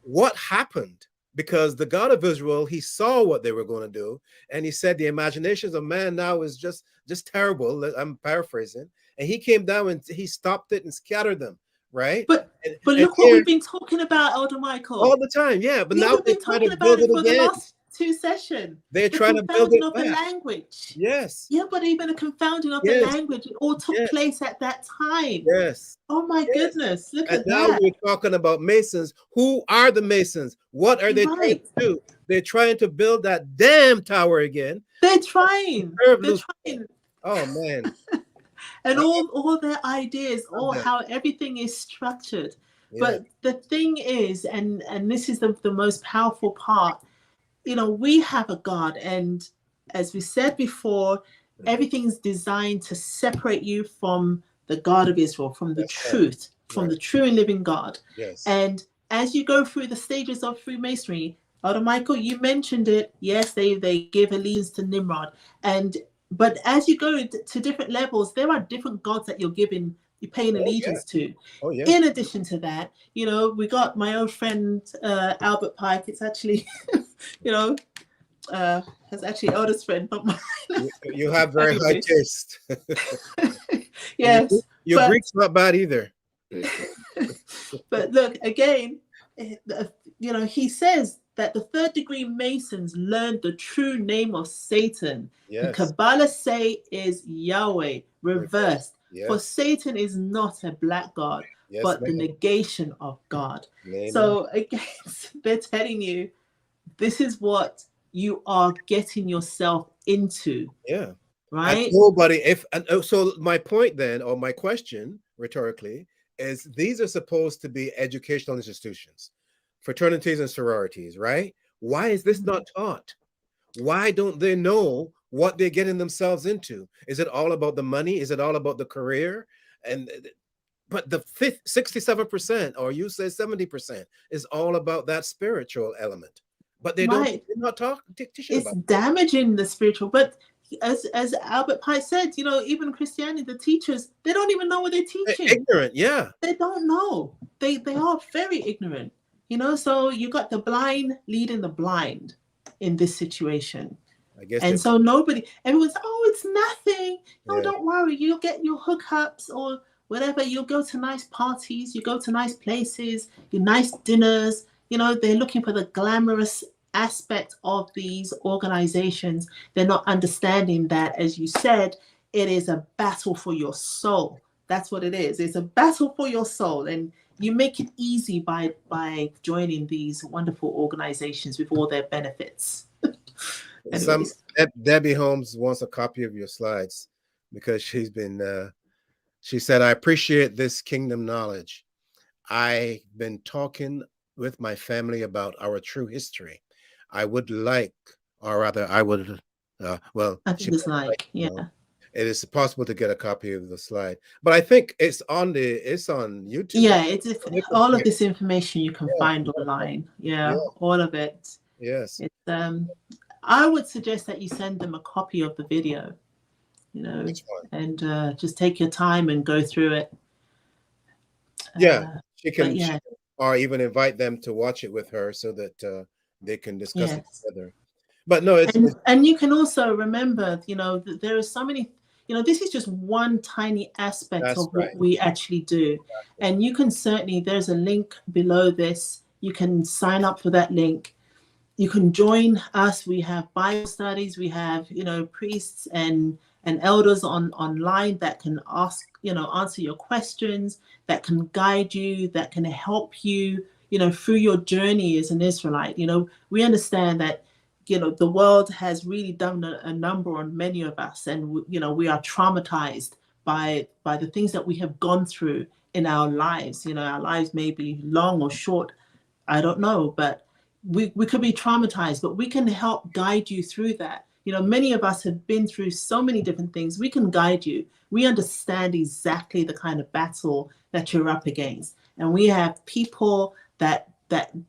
what happened? Because the God of Israel, he saw what they were going to do, and he said, "The imaginations of man now is just terrible." I'm paraphrasing, and he came down and he stopped it and scattered them. Right? But look what we've been talking about, Elder Michael. All the time, yeah. But now we've been talking about it for the last 2 sessions. They're trying to build it back. The language. Yes. Yeah, but even the confounding of the language, it all took place at that time. Yes. Oh my goodness, look at that. And now we're talking about Masons. Who are the Masons? What are they trying to do? They're trying to build that damn tower again. They're trying. Oh man. And all their ideas, how everything is structured. Yeah. But the thing is, and this is the most powerful part, we have a God, and as we said before, everything's designed to separate you from the God of Israel, from the truth, from the true and living God. Yes. And as you go through the stages of Freemasonry, Elder Michael, you mentioned it. Yes, they give allegiance to Nimrod, but as you go to different levels, there are different gods that you're paying allegiance to. Oh, yeah. In addition to that, we got my old friend Albert Pike. It's actually, it's actually eldest friend, not mine. You have very high taste. Yes. Your Greek's not bad either. But look, again, he says that the third degree Masons learned the true name of Satan. Yes. The Kabbalah say is Yahweh, reversed. Yes. For Satan is not a black god, but the negation of God. Amen. So again, they're telling you, this is what you are getting yourself into. Yeah. Right? So my point then, or my question rhetorically, is these are supposed to be educational institutions, fraternities and sororities, right? Why is this not taught? Why don't they know what they're getting themselves into? Is it all about the money? Is it all about the career? But the 67%, or you say 70%, is all about that spiritual element. But they're not teaching it's about it. Damaging the spiritual. But as Albert Pike said, even Christianity, the teachers, they don't even know what they're teaching. They're ignorant, yeah. They don't know. They are very ignorant. So you got the blind leading the blind in this situation. I guess. And so everyone's, it's nothing. No, don't worry. You'll get your hookups or whatever. You'll go to nice parties. You go to nice places, your nice dinners. They're looking for the glamorous aspect of these organizations. They're not understanding that, as you said, it is a battle for your soul. That's what it is. It's a battle for your soul. And you make it easy by joining these wonderful organizations with all their benefits. Debbie Holmes wants a copy of your slides because she said, "I appreciate this kingdom knowledge. I've been talking with my family about our true history. I would like, or rather I would, I think it's yeah. It is possible to get a copy of the slide, but I think it's on YouTube. Yeah, it's all of this information you can find online. Yeah, all of it. Yes. It's I would suggest that you send them a copy of the video, and just take your time and go through it. She can, or even invite them to watch it with her so that they can discuss it together. But no, and you can also remember, that there are so many. This is just one tiny aspect of what we actually do. Exactly. And you can certainly, there's a link below this. You can sign up for that link. You can join us. We have Bible studies. We have, priests and and elders online that can ask, answer your questions, that can guide you, that can help you, through your journey as an Israelite. We understand that, the world has really done a number on many of us, and we are traumatized by the things that we have gone through in our lives. Our lives may be long or short, I don't know, but we could be traumatized, but we can help guide you through that. Many of us have been through so many different things. We can guide you. We understand exactly the kind of battle that you're up against, and we have people that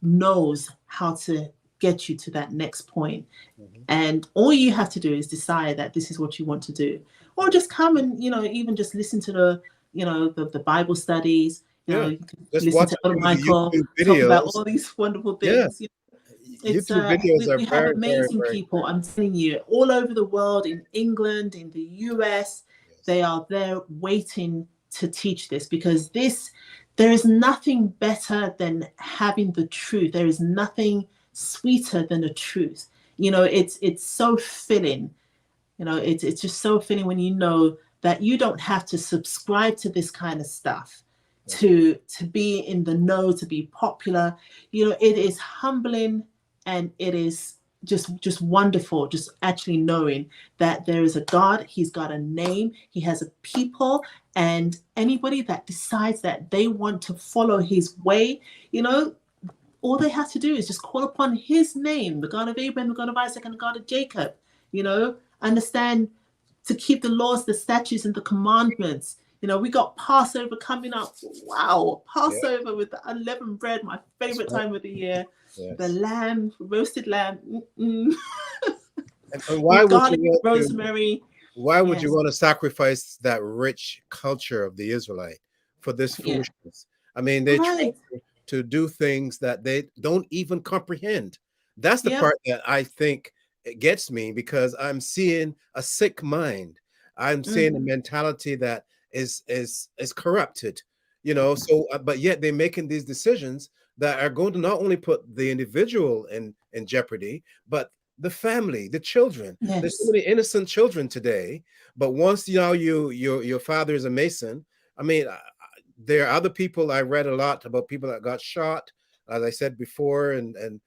knows how to get you to that next point. Mhm. And all you have to do is decide that this is what you want to do, or just come and even just listen to the Bible studies. Yeah. You can Just listen watch to a Elder few of the Michael YouTube talk about videos. all these wonderful Yeah. things. It's YouTube videos are we have very, very, amazing very people. I'm telling you, all over the world, in England, in the US, yes. they are there waiting to teach this, because there is nothing better than having the truth. There is nothing sweeter than the truth. It's so filling. It's just so filling when you know that you don't have to subscribe to this kind of stuff That's right. to be in the know, to be popular. It is humbling, and it is just wonderful, just actually knowing that there is a God. He's got a name, he has a people, and anybody that decides that they want to follow his way, all they have to do is just call upon his name, the God of Abraham, the God of Isaac, and the God of Jacob. Understand to keep the laws, the statutes, and the commandments. We got Passover coming up. Wow, Yeah, Passover with the unleavened bread, my that's favorite right. time of the year. The Yes. lamb, roasted lamb, And why with would you garlic, want to? rosemary. Why would you Yes, want to sacrifice that rich culture of the Israelite for this yeah, foolishness? I mean, they try right. to do things that they don't even comprehend. That's the Yep. part that I think it gets me, because I'm seeing a sick mind. I'm seeing a Mm, mentality that is corrupted, So, but yet they're making these decisions that are going to not only put the individual in jeopardy, but the family, the children. There's so yes. many innocent children today, but once your father is a Mason, I mean, there are other people. I read a lot about people that got shot, as I said before, and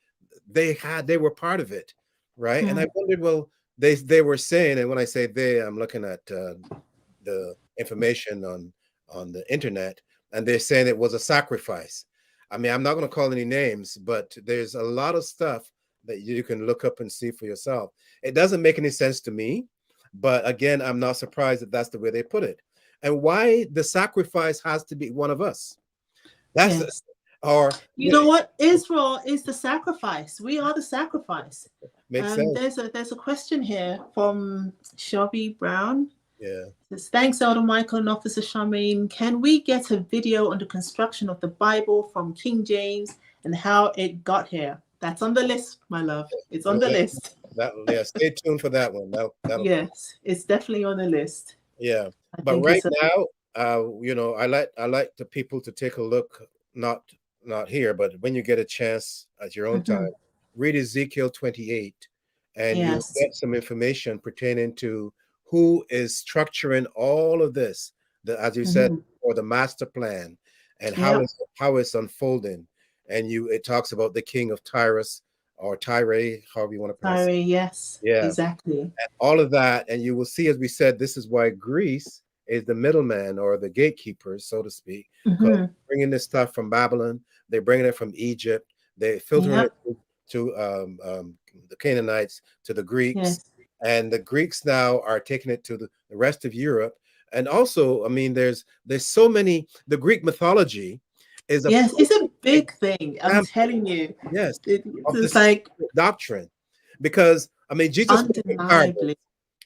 they were part of it, right? And I Mm, wondered, well, they were saying, and when I say they, I'm looking at the information on the internet, and they're saying it was a sacrifice. I mean, I'm not going to call any names, but there's a lot of stuff that you can look up and see for yourself. It doesn't make any sense to me, but again, I'm not surprised that that's the way they put it. And why the sacrifice has to be one of us. That's yes. or You know what? Israel is the sacrifice. We are the sacrifice. makes sense. There's a question here from Shelby Brown. Yeah. It says, thanks, Elder Michael and Officer Charmaine. Can we get a video on the construction of the Bible from King James and how it got here? That's on the list, my love. It's on Well, the list. yeah, stay tuned for that one. That'll come. Yes, it's definitely on the list. Yeah. I But think right it's a now, I like the people to take a look, not here, but when you get a chance at your own time, mhm. read Ezekiel 28, and you Yes, get some information pertaining to who is structuring all of this, as you said, mhm. or the master plan, and Yep. how it's unfolding. And it talks about the king of Tyrus, or Tyre, however you want to pronounce it. Sorry, yes, Yeah, exactly. all of that. And you will see, as we said, this is why Greece is the middleman, or the gatekeepers, so to speak, because Hmm. bringing this stuff from Babylon, they're bringing it from Egypt, they're filtering it Yep. to the Canaanites, to the Greeks, Yes. and the Greeks now are taking it to the rest of Europe. And also, I mean, there's so many. The Greek mythology is a Yes, it's a perfect big thing. I'm example, telling you. yes, of the It's like secret doctrine, because I mean, Jesus spoke in parables. undeniably.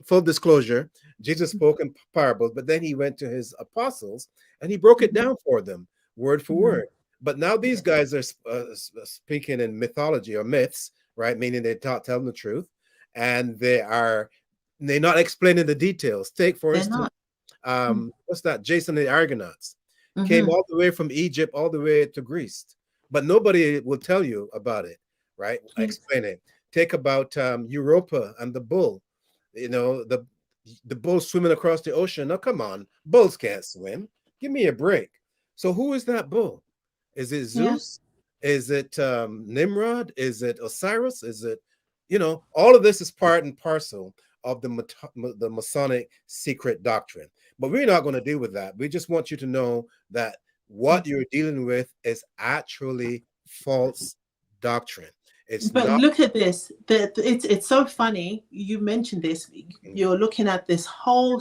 Full disclosure, Jesus spoke in parables, but then he went to his apostles and he broke it Mhm, down for them, word for mhm. word. But now these Yeah, guys are speaking in mythology or myths, right? Meaning they're telling the truth, and they're not explaining the details. Take, for they're instance, not. Mm, what's that? Jason and the Argonauts came mhm. all the way from Egypt all the way to Greece, but nobody will tell you about it, right? Yes. Explain it. Take about Europa and the bull, the the bull swimming across the ocean. Now, come on, bulls can't swim. Give me a break. So who is that bull? Is it Yeah. Zeus? Is it Nimrod? Is it Osiris? Is it, all of this is part and parcel of the Masonic secret doctrine. But we're not going to deal with that. We just want you to know that what you're dealing with is actually false doctrine. It's But not. look at this. It's so funny. You mentioned this. You're looking at this whole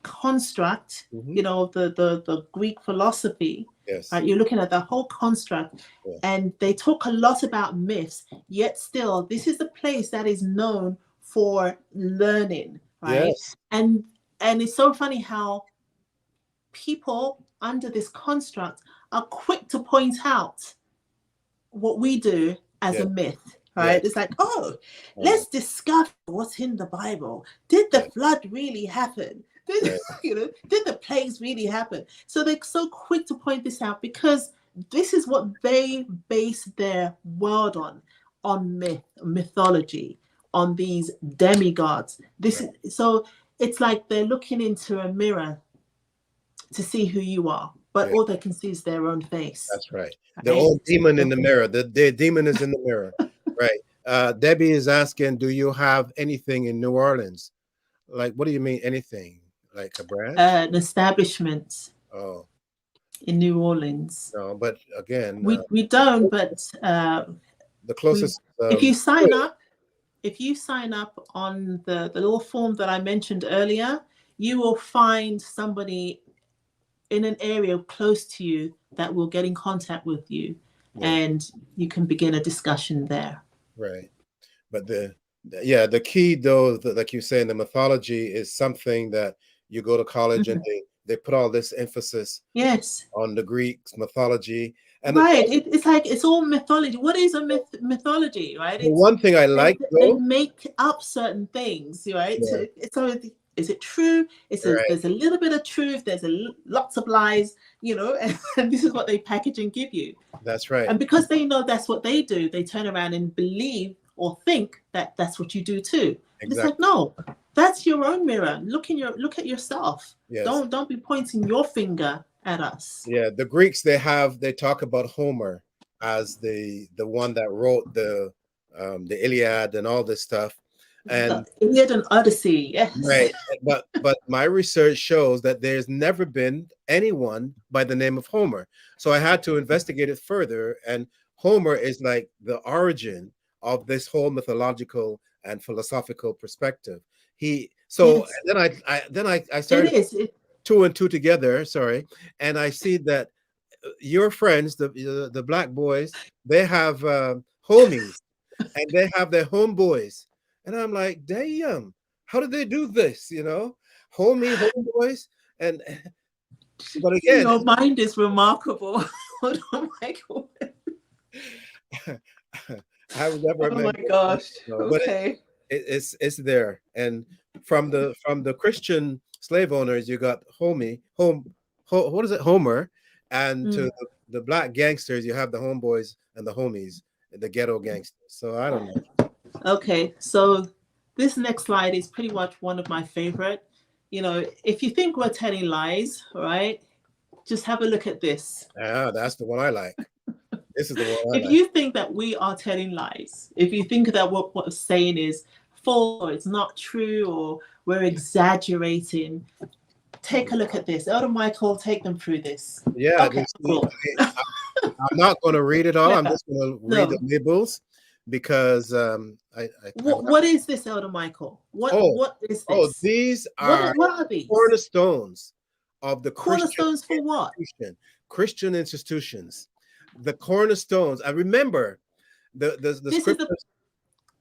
construct, the Greek philosophy. Yes. Right? You're looking at the whole construct, and they talk a lot about myths. Yet still, this is a place that is known for learning, right? Yes. And it's so funny how people under this construct are quick to point out what we do as a myth, right? It's like, let's discover what's in the Bible. Did the flood really happen? Did the plagues really happen? So they're so quick to point this out because this is what they base their world on mythology, on these demigods. So it's like they're looking into a mirror to see who you are, but all they can see is their own face. That's right. The old demon in the mirror. The demon is in the mirror. Right. Debbie is asking, do you have anything in New Orleans? Like, what do you mean anything? Like a branch? An establishment. Oh. In New Orleans. No, but again, we don't. But the closest. If you sign up on the little form that I mentioned earlier, you will find somebody in an area close to you that will get in contact with you, and you can begin a discussion there. Right. But the key though, like you say, in the mythology is something that you go to college and they put all this emphasis on the Greek mythology. And it's like it's all mythology. What is a mythology, right? The one thing I like, they make up certain things, right? Yeah. So is it true? There's a little bit of truth. There's lots of lies, and this is what they package and give you. That's right. And because they know that's what they do, they turn around and believe or think that that's what you do too. Exactly. It's like, no, that's your own mirror. Look at yourself. Yes. Don't be pointing your finger at us. Yeah, the Greeks they talk about Homer as the one that wrote the Iliad and all this stuff. And the Iliad and Odyssey, yes. Right. But my research shows that there's never been anyone by the name of Homer. So I had to investigate it further. And Homer is like the origin of this whole mythological and philosophical perspective. And then I started two and two together. Sorry, and I see that your friends, the black boys, they have homies, and they have their homeboys, and I'm like, damn, how did they do this? Homeboys, and but again, your mind is remarkable. Hold on, Michael. I was never. Oh my gosh! Okay. It's there, and from the Christian slave owners, you got what is it, Homer, and to the black gangsters, you have the homeboys and the homies, the ghetto gangsters. So I don't know. Okay, so this next slide is pretty much one of my favorite. If you think we're telling lies, right, just have a look at this. Yeah, that's the one I like. This is the one. If you think that we are telling lies, if you think that what we're saying is false or it's not true or we're exaggerating, take a look at this. Elder Michael, take them through this. Yeah, okay, cool. I'm not going to read it all. I'm just going to read the labels because what is this, Elder Michael? What is this? Oh, these are what are these cornerstones of the cornerstones Christian for what? Christian institutions. The cornerstones. I remember the scriptures.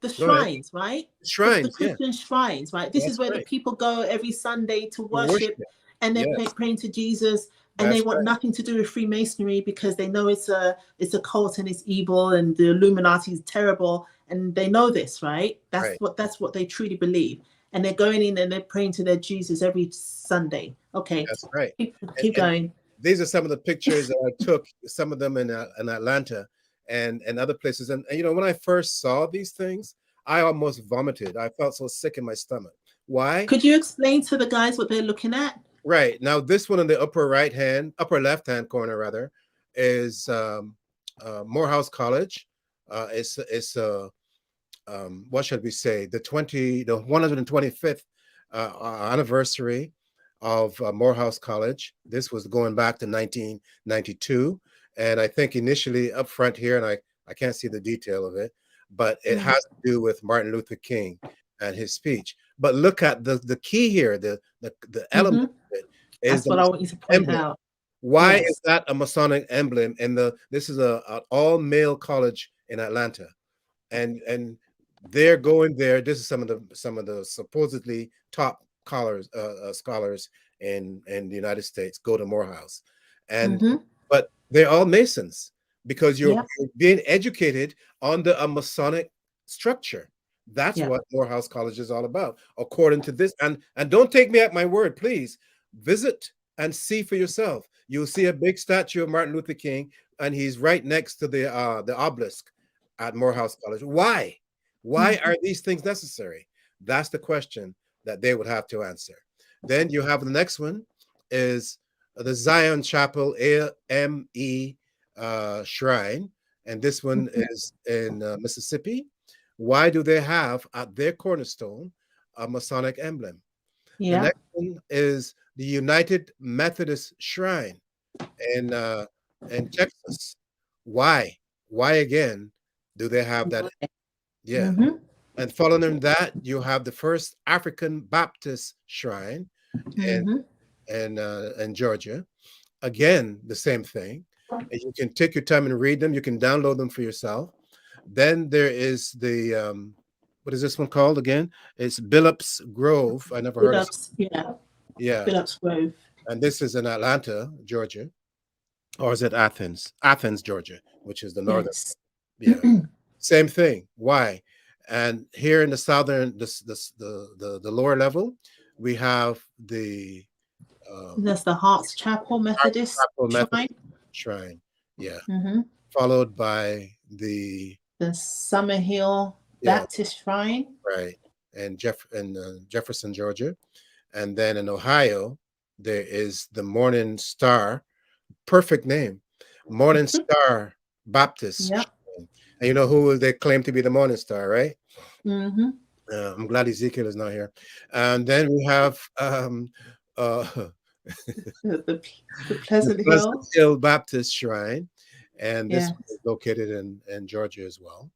The shrines, right? Shrines, the Christian shrines, right? This is where the people go every Sunday to worship. And they're praying to Jesus, and they want nothing to do with Freemasonry because they know it's a cult and it's evil and the Illuminati is terrible, and they know this, right? That's what they truly believe, and they're going in and they're praying to their Jesus every Sunday. Okay, that's right. Keep going. These are some of the pictures that I took. Some of them in Atlanta and other places, and when I first saw these things, I almost vomited. I felt so sick in my stomach Why? Could you explain to the guys what they're looking at? Right. Now, this one in the upper left-hand corner, rather, is Morehouse College. It's what should we say? The 125th anniversary of Morehouse College. This was going back to 1992, and I think initially up front here, and I can't see the detail of it, but it has to do with Martin Luther King and his speech. But look at the key here, the element of it is that's what I want you to point emblem. out. Why Yes. is that a Masonic emblem? This is an all-male college in Atlanta, and they're going there. This is some of the supposedly top scholars in the United States go to Morehouse, and but they're all Masons because you're being educated under a Masonic structure. That's what Morehouse College is all about, according to this. And don't take me at my word, please. Visit and see for yourself. You'll see a big statue of Martin Luther King, and he's right next to the obelisk at Morehouse College. Why? Why are these things necessary? That's the question that they would have to answer. Then you have the next one is the Zion Chapel AME Shrine, and this one is in Mississippi. Why do they have at their cornerstone a Masonic emblem? The next one is the United Methodist Shrine in Texas. Why? Why again do they have that? Yeah. And following that, you have the first African Baptist Shrine in Georgia. Again, the same thing. And you can take your time and read them. You can download them for yourself. Then there is the what is this one called again? It's Billups Grove. I never heard of it. Yeah. Billups Grove. And this is in Atlanta, Georgia. Or is it Athens? Athens, Georgia, which is the northern. Yeah. Same thing. Why? And here in the southern, the lower level, we have the that's the Hearts Chapel Methodist Shrine. Yeah. Followed by the Summerhill Baptist Shrine. Right. And Jefferson, Georgia. And then in Ohio, there is the Morning Star. Perfect name. Morning Star Baptist Shrine. And you know who they claim to be the Morning Star, right? I'm glad Ezekiel is not here. And then we have the Pleasant Hill Baptist Shrine, and this is located in Georgia as well.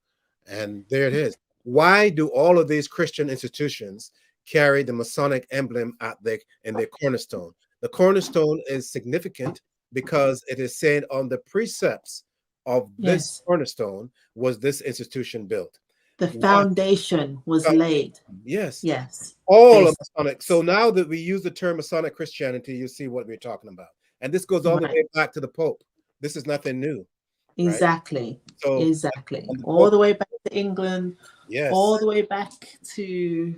And there it is. Why do all of these Christian institutions carry the Masonic emblem in their cornerstone? The cornerstone is significant because it is saying on the precepts of this cornerstone was this institution built. The foundation was laid. Yes. Yes. All of Masonic. So now that we use the term Masonic Christianity, you see what we're talking about. And this goes all the way back to the Pope. This is nothing new. Exactly. Right? So, exactly. All the way back to England. Yes. All the way back to,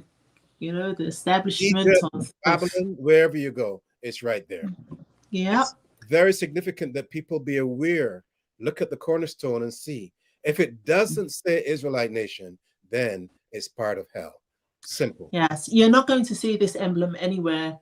the establishment of Babylon, wherever you go, it's right there. Yeah. It's very significant that people be aware. Look at the cornerstone and see. If it doesn't say Israelite nation, then it's part of hell. Simple. Yes. You're not going to see this emblem anywhere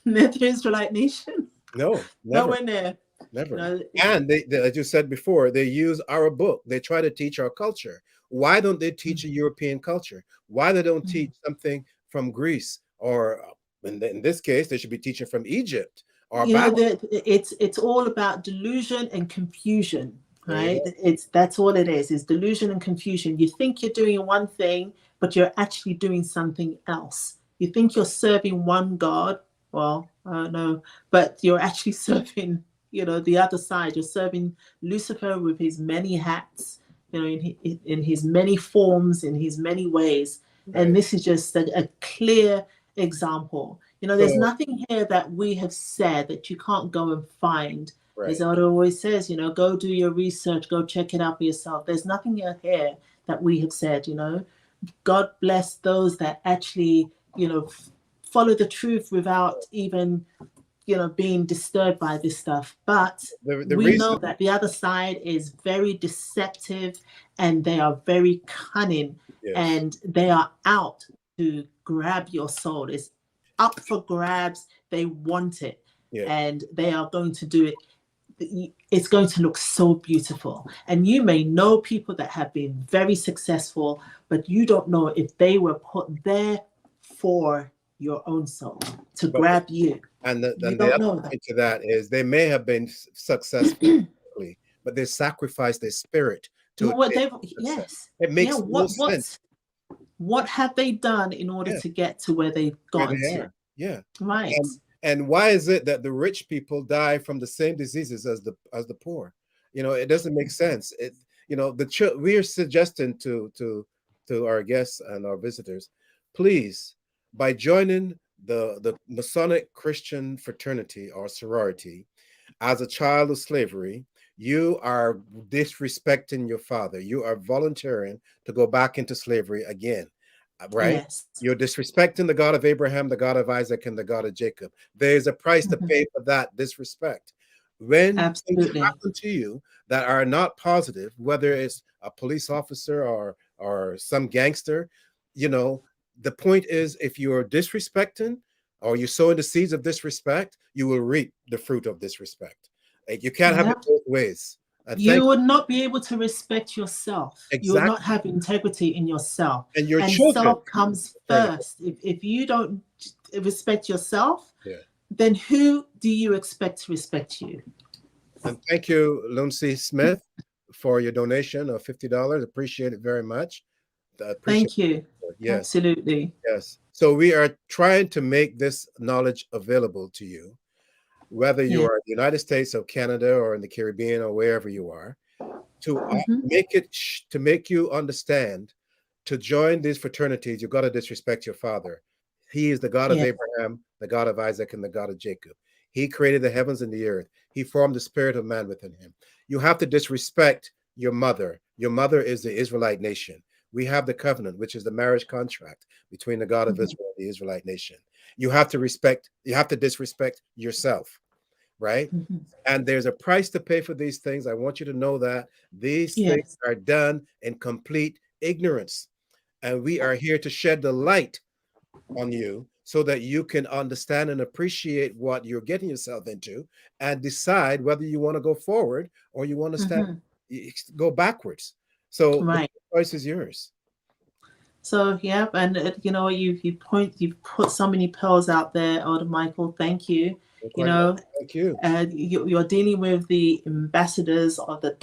near the Israelite nation. No, never. Nowhere near. Never. And they, as you said before, they use our book. They try to teach our culture. Why don't they teach a European culture? Why they don't teach something from Greece, or in this case, they should be teaching from Egypt or it's all about delusion and confusion, right? That's all it is delusion and confusion. You think you're doing one thing, but you're actually doing something else. You think you're serving one God. Well, I don't know, but you're actually serving, the other side. You're serving Lucifer with his many hats, in his many forms, in his many ways. Right. And this is just a clear example. There's nothing here that we have said that you can't go and find. Right. As Iota always says, go do your research, go check it out for yourself. There's nothing here that we have said, God bless those that actually, follow the truth without even, being disturbed by this stuff. But we know that the other side is very deceptive and they are very cunning. Yes. And they are out to grab your soul. It's up for grabs. They want it, and they are going to do it. It's going to look so beautiful. And you may know people that have been very successful, but you don't know if they were put there for your own soul to grab you. And you the don't other know point to that is they may have been successful, but they sacrificed their spirit to what attain they've success. It makes no sense. What have they done in order to get to where they've gotten to? Yeah. Right. And why is it that the rich people die from the same diseases as the poor? You know, it doesn't make sense. It, you know, we are suggesting to our guests and our visitors, please, by joining the Masonic Christian fraternity or sorority as a child of slavery, you are disrespecting your father. You are volunteering to go back into slavery again. Right? Yes. You're disrespecting the God of Abraham, the God of Isaac, and the God of Jacob. There's a price to pay for that disrespect. When things happen to you that are not positive, whether it's a police officer or some gangster, you know, the point is, if you're disrespecting or you're sowing the seeds of disrespect, you will reap the fruit of disrespect. You can't have it both ways. You would not be able to respect yourself. Exactly. You will not have integrity in yourself. And your children. Self comes first. If you don't respect yourself, then who do you expect to respect you? And thank you, Luncy Smith, for your donation of $50. Appreciate it very much. Thank you. Yes. Absolutely. Yes. So we are trying to make this knowledge available to you, whether you are in the United States or Canada or in the Caribbean or wherever you are, to make you understand. To join these fraternities, you've got to disrespect your father. He is the God of Abraham, the God of Isaac, and the God of Jacob. He created the heavens and the earth. He formed the spirit of man within him. You have to disrespect your mother. Your mother is the Israelite nation. We have the covenant, which is the marriage contract between the God of Israel and the Israelite nation. You have to disrespect yourself, right? And there's a price to pay for these things. I want you to know that these things are done in complete ignorance. And we are here to shed the light on you so that you can understand and appreciate what you're getting yourself into and decide whether you want to go forward or you want to go backwards. So the choice is yours. So and you know, you've put so many pearls out there, Elder Michael. Thank you. You know, thank you. You're dealing with the ambassadors of the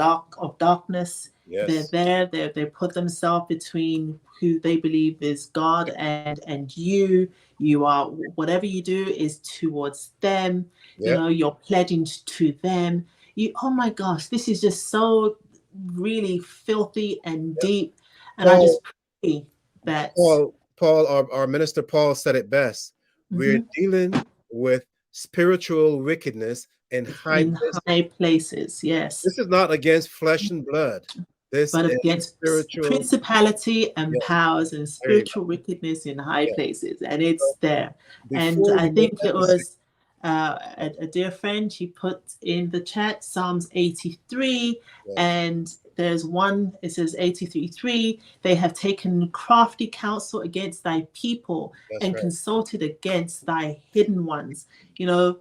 darkness. Yes. They're there. They put themselves between who they believe is God and you. You are, whatever you do is towards them. You know, you're pledging to them. Oh my gosh, this is just so really filthy and deep. And I just pray that Paul, our minister Paul said it best. We're dealing with spiritual wickedness in high places. Yes. This is not against flesh and blood. But against spiritual principality and powers and spiritual wickedness in high places. And it's there. And I think it was a dear friend, she put in the chat Psalms 83, and there's one, it says 83:3, they have taken crafty counsel against thy people and consulted against thy hidden ones. You know,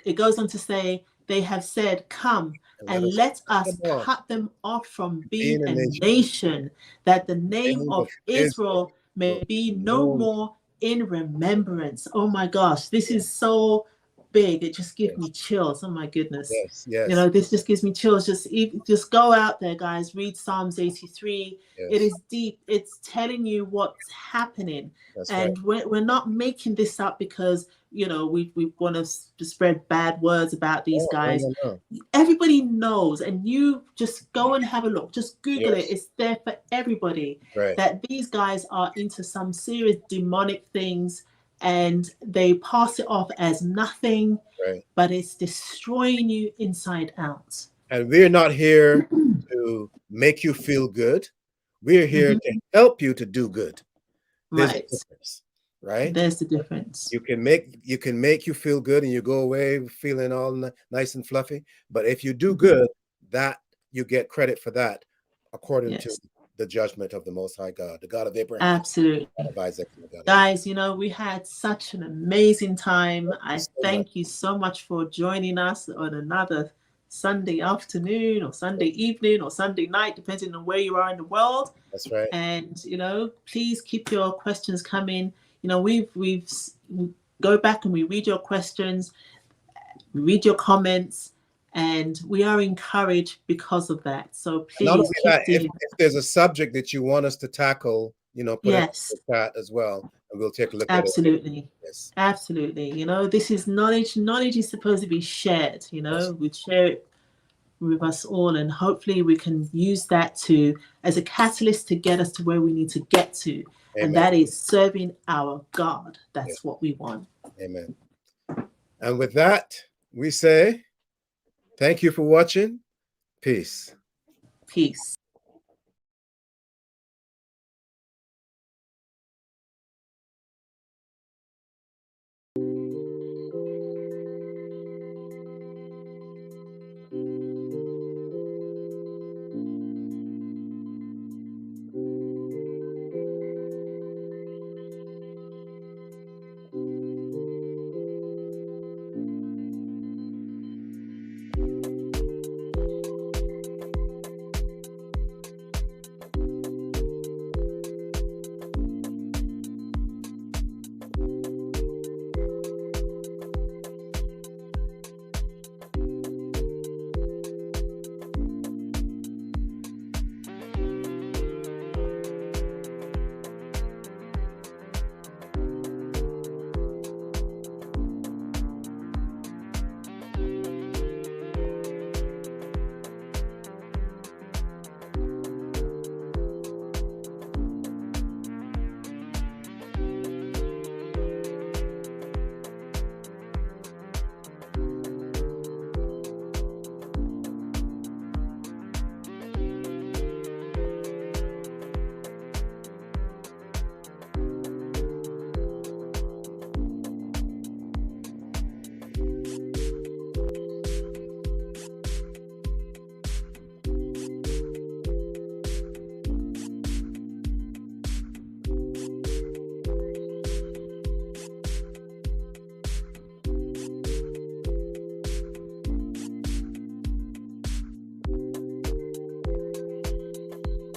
it goes on to say, they have said, come and let us cut them off from being a nation, that the name of Israel may be no more in remembrance. Oh my gosh, this is so big. It just gives me chills. Oh my goodness. Yes. You know, this just gives me chills. Just go out there, guys. Read Psalms 83. It is deep. It's telling you what's happening. We're not making this up because, you know, we want to spread bad words about these guys. No. Everybody knows, and you just go and have a look. Just Google it. It's there for everybody. That these guys are into some serious demonic things, and they pass it off as nothing, but it's destroying you inside out. And we're not here to make you feel good. We're here to help you to do good. There's a difference, right? There's the difference. You can make you feel good and you go away feeling all nice and fluffy. But if you do good, that you get credit for that according to the judgment of the Most High God, the God of Abraham, Absolutely. God of Isaac, and the God of Guys, you know, we had such an amazing time. I so thank you so much for joining us on another Sunday afternoon or Sunday evening or Sunday night, depending on where you are in the world. That's right. And, you know, please keep your questions coming. You know, we go back and we read your questions, we read your comments, and we are encouraged because of that. So Not please only keep that, doing if there's a subject that you want us to tackle, you know, put it in Yes. the chat as well, and we'll take a look at it. Absolutely. Yes. Absolutely. You know, this is knowledge. Knowledge is supposed to be shared. You know, Yes. we share it with us all, and hopefully we can use that to as a catalyst to get us to where we need to get to. Amen. And that is serving our God. That's Yes. what we want. Amen. And with that, we say thank you for watching. Peace. Peace.